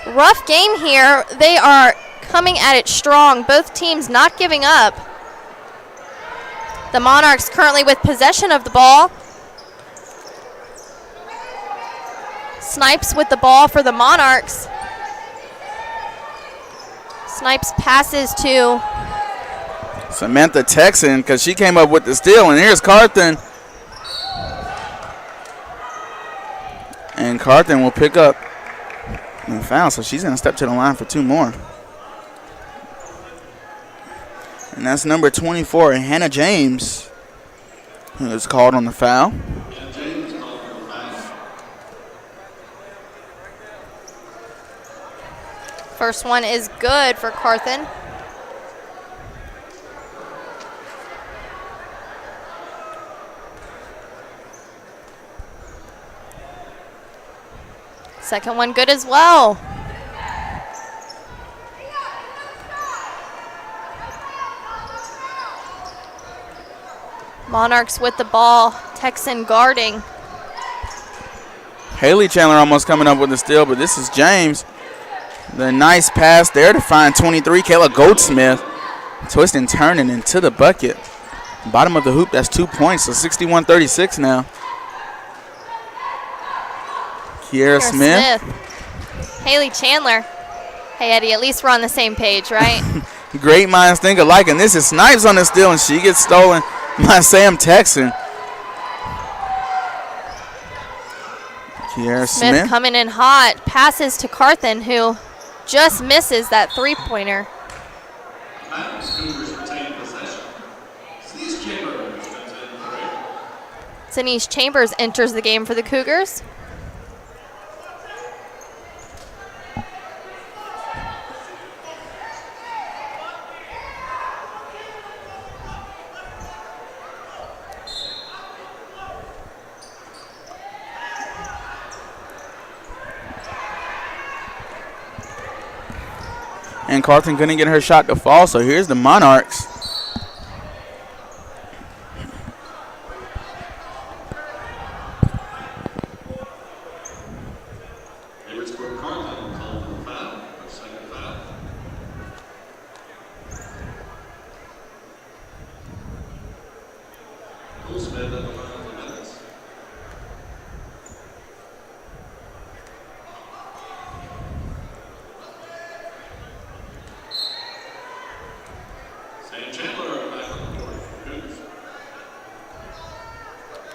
rough game here. They are coming at it strong. Both teams not giving up. The Monarchs currently with possession of the ball. Snipes with the ball for the Monarchs. Snipes passes to Samantha Texan, because she came up with the steal, and here's Carthen. And Carthen will pick up the foul, so she's going to step to the line for 2 more. And that's number 24, Hannah James, who is called on the foul. First one is good for Carthen. Second one good as well. Monarchs with the ball. Texan guarding. Haley Chandler almost coming up with the steal, but this is James. The nice pass there to find 23, Kayla Goldsmith. Twist and turning into the bucket. Bottom of the hoop, that's 2 points, so 61-36 now. Kiera Smith. Haley Chandler. Hey, Eddie, at least we're on the same page, right? Great minds think alike, and this is Snipes on the steal, and she gets stolen by Sam Texan. Kiera Smith coming in hot. Passes to Carthen, who just misses that three-pointer. Denise Chambers enters the game for the Cougars. And Carlton couldn't get her shot to fall, so here's the Monarchs. Averett Sports Carlton called for a foul, her second foul. Goldsmith at the line for Methodist.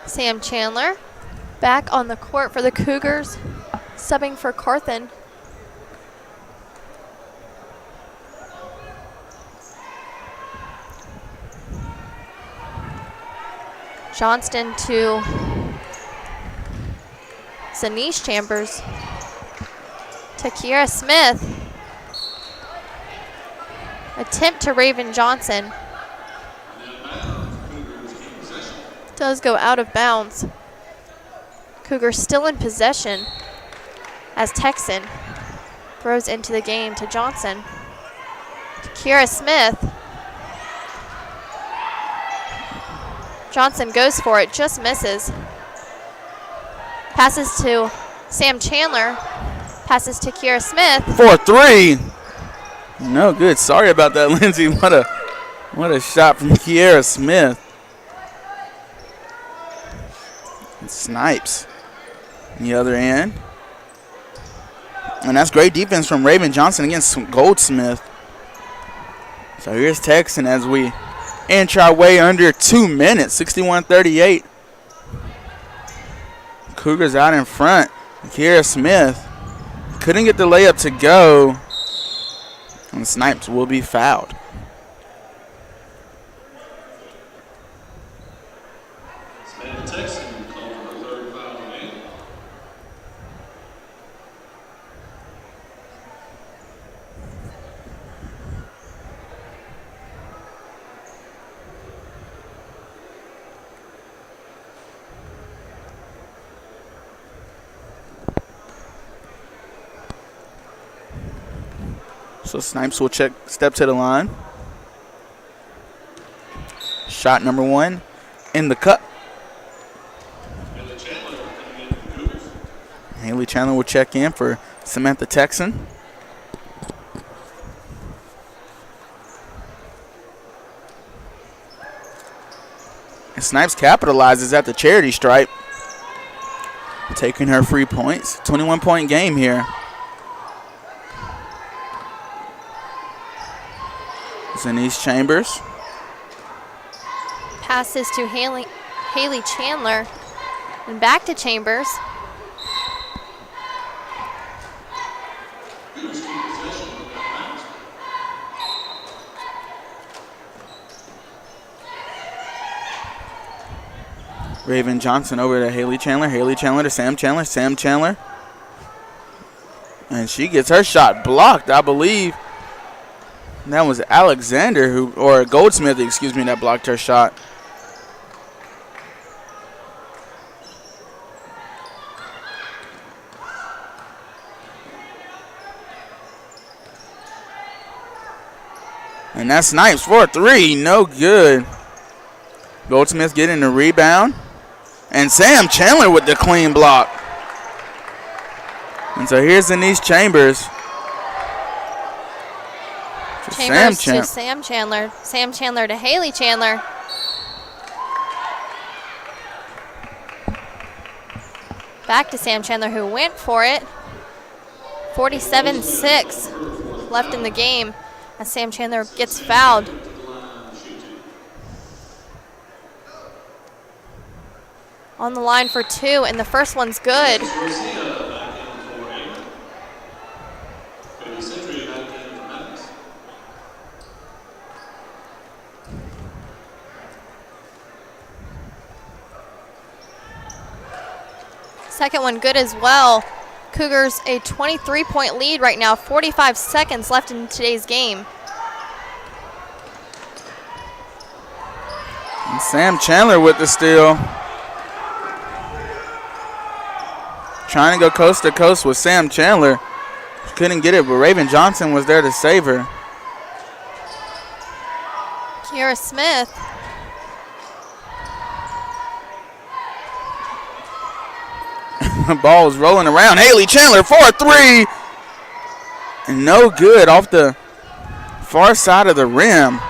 Sam Chandler back on the court for the Cougars, subbing for Carthen. Johnston to Zanish Chambers to Kiera Smith. Attempt to Raven Johnson. Does go out of bounds. Cougars still in possession as Texan throws into the game to Johnson. To Kiera Smith. Johnson goes for it, just misses. Passes to Sam Chandler. Passes to Kiera Smith. For 3. No good. Sorry about that, Lindsay. What a shot from Kiera Smith. Snipes on the other end. And that's great defense from Raven Johnson against Goldsmith. So here's Texan as we inch our way under 2 minutes, 61-38. Cougars out in front. Kiera Smith couldn't get the layup to go. And Snipes will be fouled. So Snipes will step to the line. Shot number 1 in the cup. Haley Chandler will check in for Samantha Texan. And Snipes capitalizes at the charity stripe, taking her free points. 21-point game here. Zenise Chambers. Passes to Haley Chandler and back to Chambers. Raven Johnson over to Haley Chandler. Haley Chandler to Sam Chandler. Sam Chandler. And she gets her shot blocked, I believe. That was Alexander or Goldsmith, excuse me, that blocked her shot. And that's Snipes for a three. No good. Goldsmith getting the rebound. And Sam Chandler with the clean block. And so here's Zenise Chambers. Chambers to Sam Chandler. Sam Chandler to Haley Chandler. Back to Sam Chandler, who went for it. 47-6 left in the game as Sam Chandler gets fouled. On the line for two, and the first one's good. Second one good as well. Cougars a 23-point lead right now, 45 seconds left in today's game. And Sam Chandler with the steal. Trying to go coast to coast with Sam Chandler. Couldn't get it, but Raven Johnson was there to save her. Kiara Smith. The ball was rolling around. Haley Chandler for a three. And no good off the far side of the rim.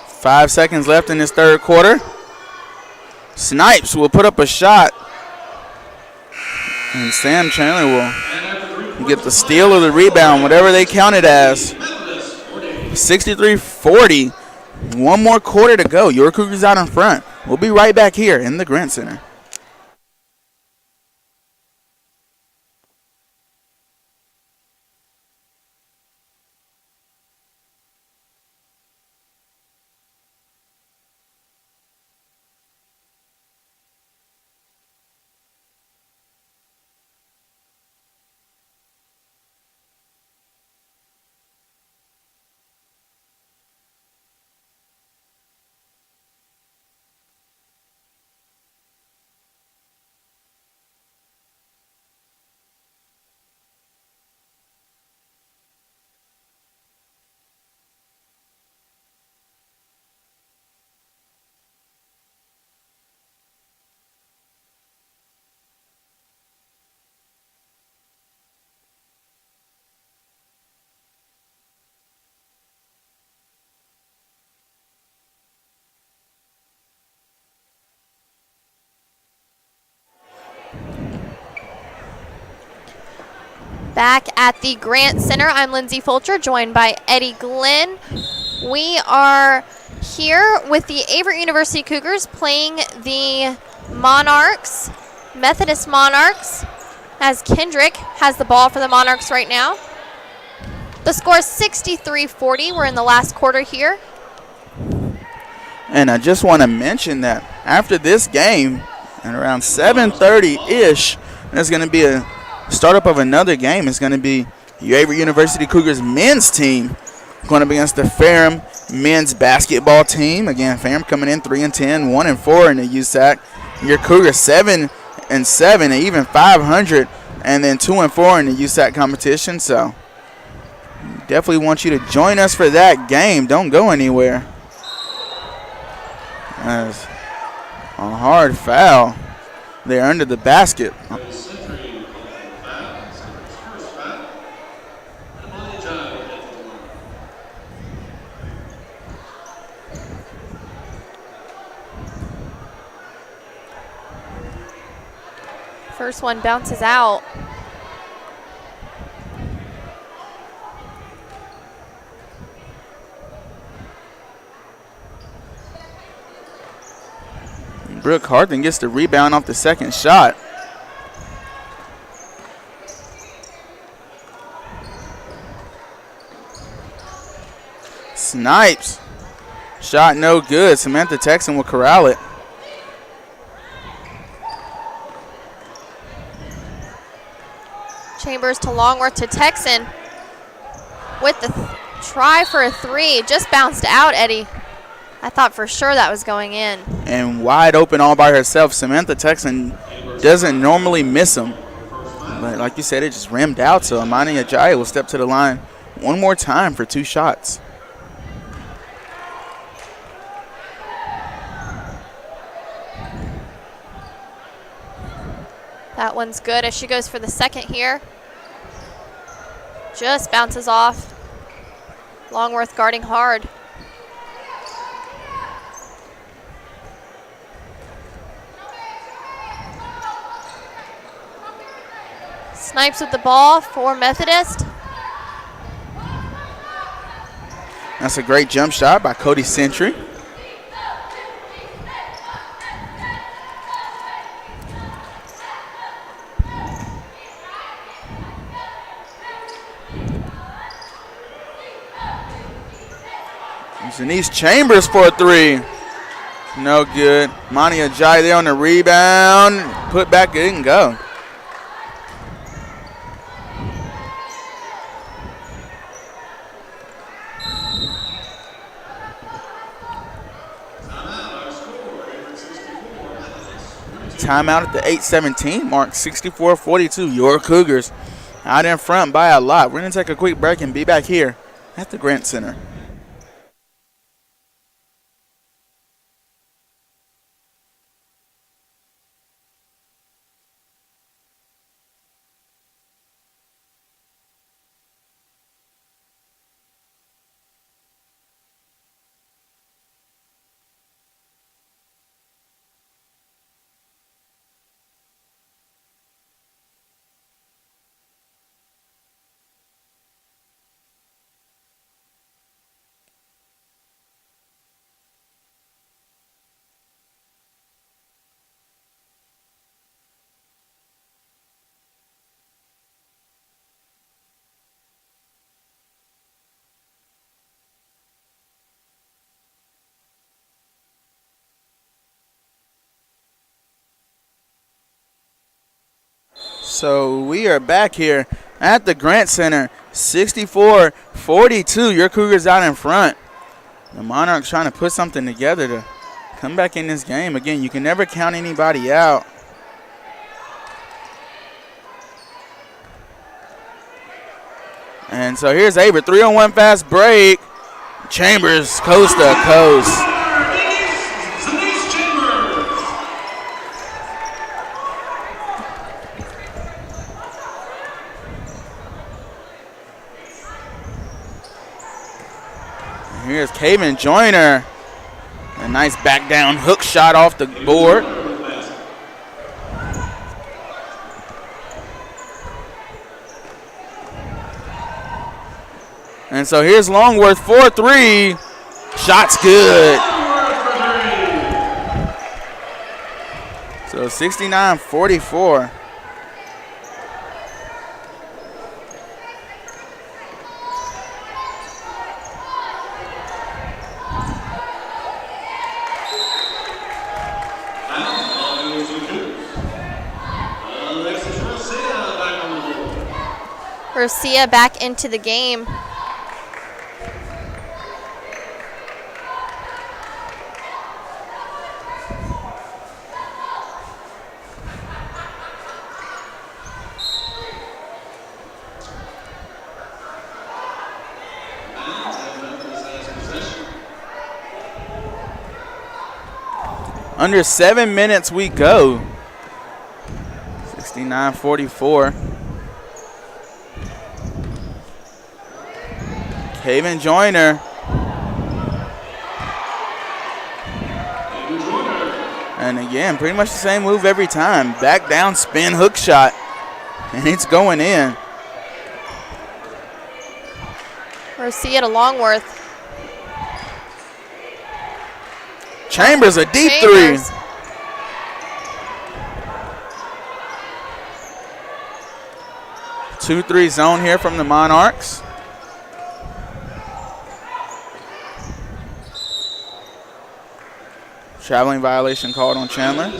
Five seconds left in this third quarter. Snipes will put up a shot. And Sam Chandler will get the steal or the rebound, whatever they count it as. 63-40. One more quarter to go. Your Cougars out in front. We'll be right back here in the Grant Center. Back at the Grant Center, I'm Lindsay Fulcher, joined by Eddie Glenn. We are here with the Averett University Cougars playing the Monarchs, Methodist Monarchs, as Kendrick has the ball for the Monarchs right now. The score is 63-40. We're in the last quarter here. And I just want to mention that after this game, at around 7:30-ish, there's going to be a startup of another game. It's going to be your Averett University Cougars men's team going up against the Ferrum men's basketball team. Again, Ferrum coming in 3-10, 1-4 in the USAC. Your Cougars 7-7, and even 500, and then 2-4 in the USAC competition. So definitely want you to join us for that game. Don't go anywhere. As A hard foul there under the basket. Century called for a foul. Century's first foul. And Monty Ajayi will head to the line. First one bounces out. Brooke Harden gets the rebound off the second shot. Snipes. Shot no good. Samantha Texan will corral it. Chambers to Longworth to Texan with the try for a three. Just bounced out, Eddie. I thought for sure that was going in. And wide open all by herself. Samantha Texan doesn't normally miss them. But like you said, it just rimmed out. So Amani Ajayi will step to the line one more time for 2 shots. That one's good as she goes for the second here. Just bounces off. Longworth guarding hard. Snipes with the ball for Methodist. That's a great jump shot by Cody Century. Denise Chambers for a three. No good. Monty Ajayi there on the rebound. Put back, it didn't go. Timeout at the 8:17 mark, 64-42. Your Cougars out in front by a lot. We're going to take a quick break and be back here at the Grant Center. So we are back here at the Grant Center, 64-42. Your Cougars out in front. The Monarchs trying to put something together to come back in this game. Again, you can never count anybody out. And so here's Averett, 3-on-1 fast break. Chambers coast to coast. Here's Kaven Joyner. A nice back down hook shot off the board. And so here's Longworth for 3. Shot's good. So 69-44. Garcia back into the game. Under 7 minutes we go. 69-44. Haven Joyner. And again, pretty much the same move every time. Back down, spin, hook shot. And it's going in. Rosia to Longworth. Chambers, a deep Chambers. 3. Two-three zone here from the Monarchs. Traveling violation called on Chandler.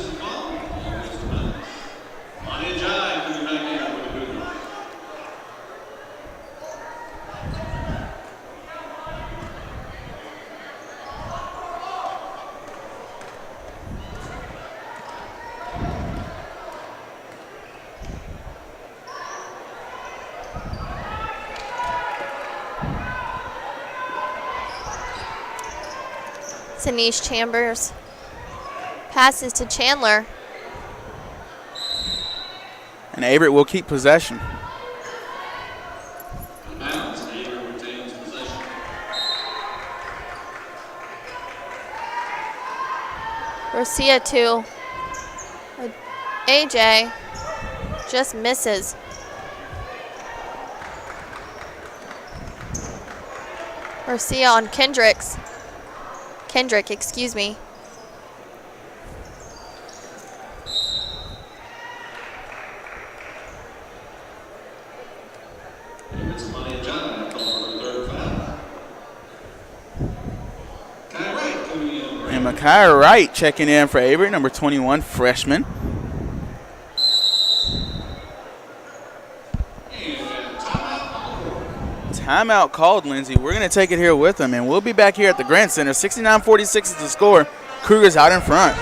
Sanish Chambers passes to Chandler. And Averett will keep possession. Rosia to AJ. Just misses. Rosia on Kendrick, excuse me. And Micaiah Wright checking in for Averett, number 21, freshman. Timeout called, Lindsay. We're going to take it here with them, and we'll be back here at the Grant Center. 69-46 is the score. Cougars out in front.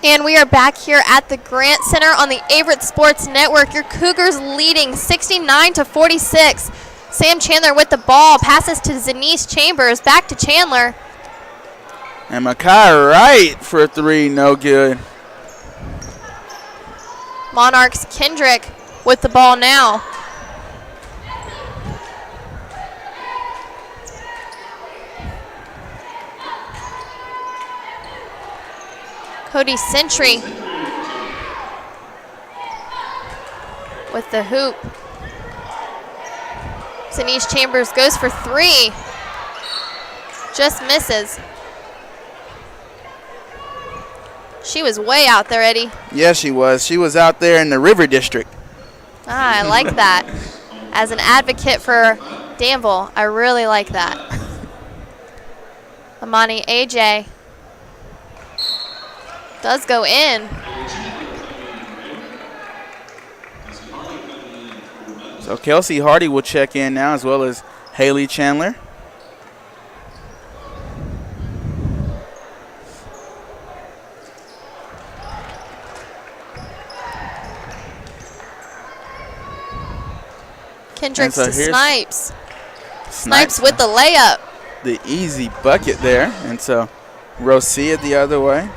And we are back here at the Grant Center on the Averett Sports Network. Your Cougars leading 69-46. Sam Chandler with the ball, passes to Zanice Chambers, back to Chandler. And Micaiah Wright for 3, no good. Monarchs Kendrick with the ball now. Cody Sentry with the hoop. Zanice Chambers goes for 3. Just misses. She was way out there, Eddie. Yes, she was. She was out there in the River District. Ah, I like that. As an advocate for Danville, I really like that. Amani AJ does go in. So Kelsey Hardy will check in now, as well as Haley Chandler. Kendricks so to Snipes. Snipes with the layup. The easy bucket there. And so Rosia the other way.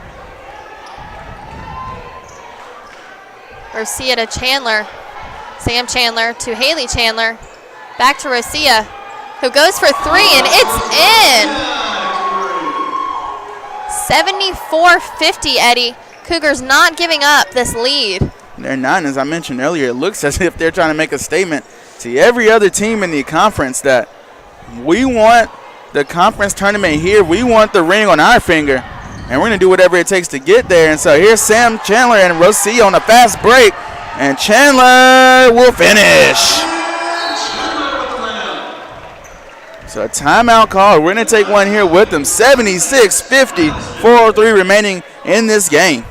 Rosia to Chandler. Sam Chandler to Haley Chandler. Back to Rosia, who goes for 3, and it's in. 74-50, Eddie. Cougars not giving up this lead. They're not, as I mentioned earlier, it looks as if they're trying to make a statement to every other team in the conference that we want the conference tournament here. We want the ring on our finger. and we're going to do whatever it takes to get there. And so here's Sam Chandler and Rosie on a fast break, and Chandler will finish. So a timeout call. We're going to take one here with them. 76-50, 4:03 remaining in this game.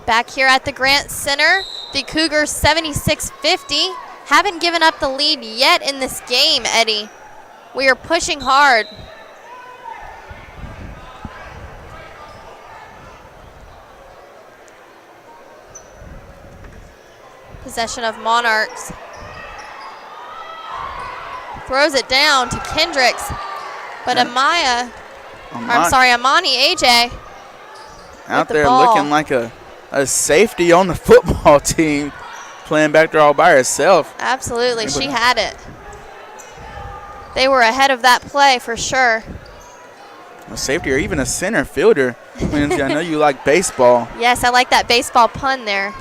Back here at the Grant Center, the Cougars 76-50. Haven't given up the lead yet in this game, Eddie. We are pushing hard. Possession of Monarchs. Throws it down to Kendricks. But Amani AJ out there looking like a safety on the football team, playing back there all by herself. Absolutely, she had it. They were ahead of that play for sure. A safety or even a center fielder. Lindsay, I know you like baseball. Yes, I like that baseball pun there.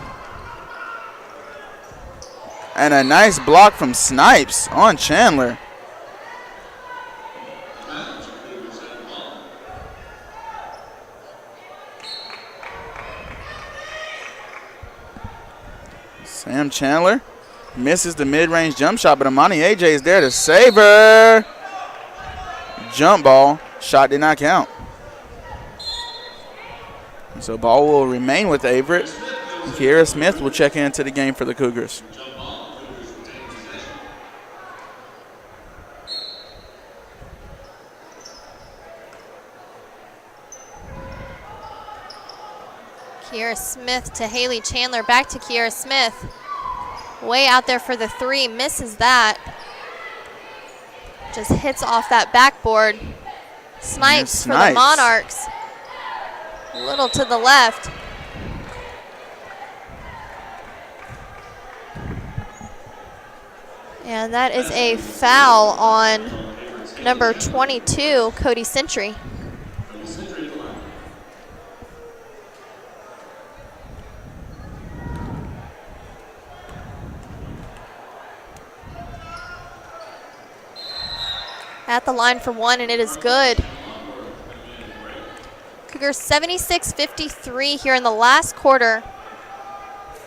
And a nice block from Snipes on Chandler. Sam Chandler misses the mid-range jump shot, but Amani AJ is there to save her. Jump ball. Shot did not count. And so ball will remain with Averett. Kiera Smith will check into the game for the Cougars. Kiera Smith to Haley Chandler. Back to Kiera Smith. Way out there for the three. Misses that. Just hits off that backboard. Snipes for the Monarchs. A little to the left. And that is a foul on number 22, Cody Sentry. At the line for one, and it is good. Cougars 76-53 here in the last quarter.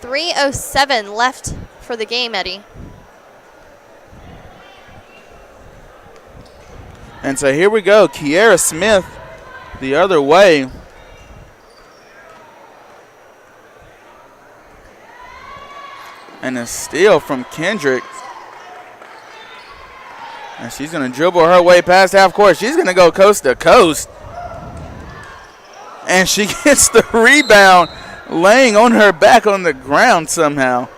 3:07 left for the game, Eddie. And so here we go. Kiera Smith the other way. And a steal from Kendrick. And she's going to dribble her way past half court. She's going to go coast to coast. And she gets the rebound, laying on her back on the ground somehow.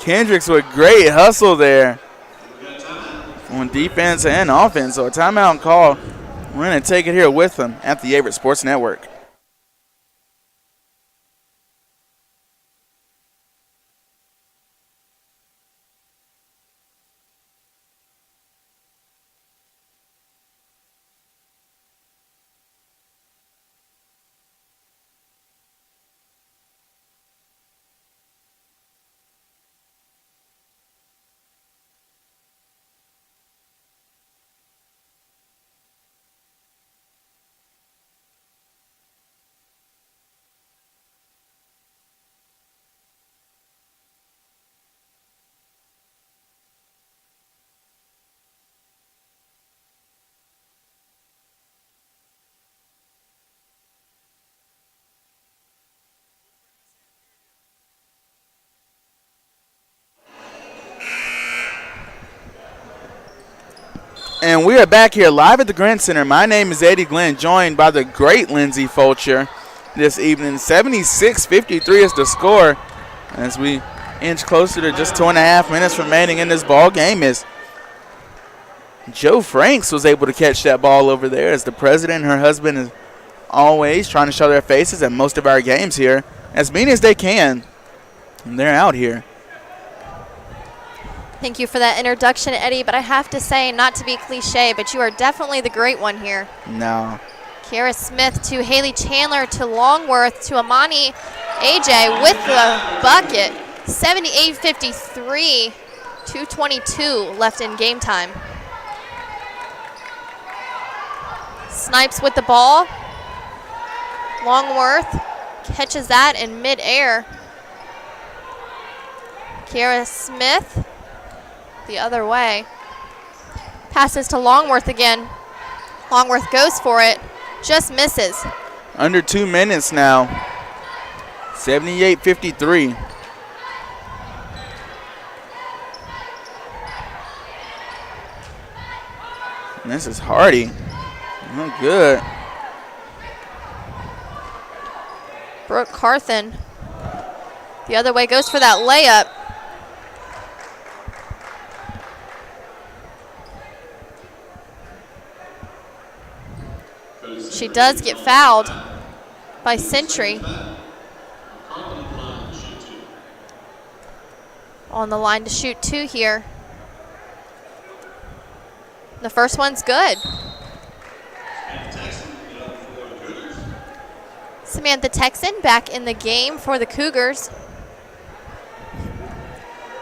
Kendricks with great hustle there on defense and offense. So a timeout call. We're going to take it here with them at the Averett Sports Network. And we are back here live at the Grant Center. My name is Eddie Glenn, joined by the great Lindsey Fulcher this evening. 76-53 is the score as we inch closer to just 2.5 minutes remaining in this ball game. As Joe Franks was able to catch that ball over there, as the president and her husband is always trying to show their faces at most of our games here as mean as they can. And they're out here. Thank you for that introduction, Eddie, but I have to say, not to be cliche, but you are definitely the great one here. No. Kiera Smith to Haley Chandler to Longworth to Amani AJ with the bucket. 78-53, 2:22 left in game time. Snipes with the ball. Longworth catches that in midair. Kiera Smith the other way. Passes to Longworth again. Longworth goes for it, just misses. Under 2 minutes now. 78-53. And this is Hardy. No good. Brooke Carthen the other way, goes for that layup. She does get fouled by Century. On the line to shoot 2 here. The first one's good. Samantha Texan back in the game for the Cougars.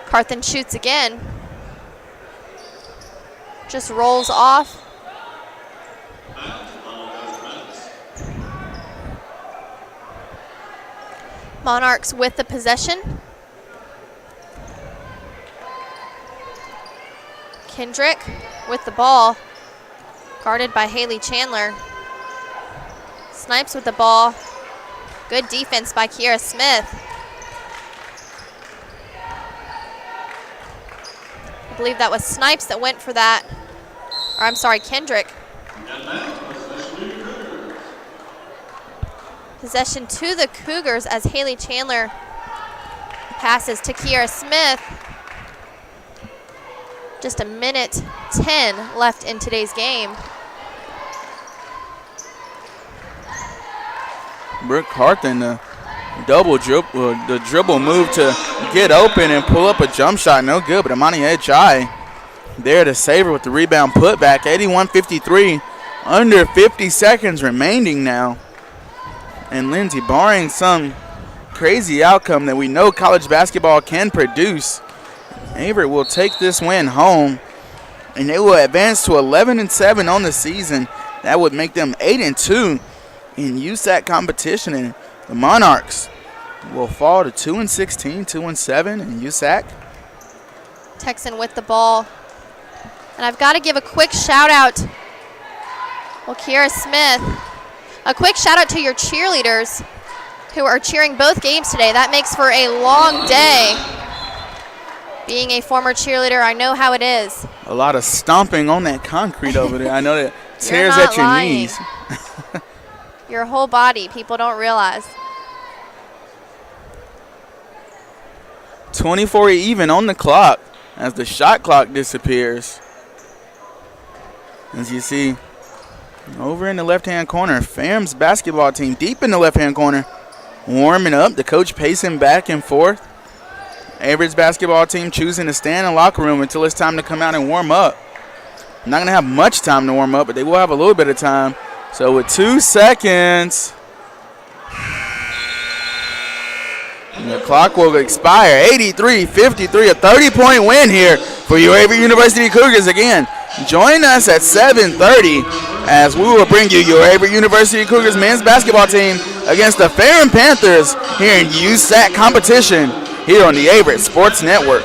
Carthen shoots again. Just rolls off. Monarchs with the possession. Kendrick with the ball, guarded by Haley Chandler. Snipes with the ball. Good defense by Kiera Smith. I believe that was Snipes that went for that. Or I'm sorry, Kendrick. Possession to the Cougars as Haley Chandler passes to Kiera Smith. Just 1:10 left in today's game. Brooke Carthen, the dribble move to get open and pull up a jump shot. No good, but Amani Ejai there to save her with the rebound putback. 81-53, under 50 seconds remaining now. And Lindsey, barring some crazy outcome that we know college basketball can produce, Averett will take this win home, and they will advance to 11-7 on the season. That would make them 8-2 in USAC competition, and the Monarchs will fall to 2-16, 2-7 in USAC. Texan with the ball. And I've got to give a quick shout out. Well, Kiera Smith, a quick shout out to your cheerleaders who are cheering both games today. That makes for a long day. Being a former cheerleader, I know how it is. A lot of stomping on that concrete over there. I know that tears at your knees. Your whole body, people don't realize. 24 even on the clock as the shot clock disappears. As you see over in the left-hand corner, Fam's basketball team deep in the left-hand corner, warming up. The coach pacing back and forth. Averett's basketball team choosing to stand in the locker room until it's time to come out and warm up. Not going to have much time to warm up, but they will have a little bit of time. So with 2 seconds, and the clock will expire. 83-53, a 30-point win here for your Averett University Cougars. Again, join us at 7:30 as we will bring you your Averett University Cougars men's basketball team against the Ferrum Panthers here in USAC competition here on the Averett Sports Network.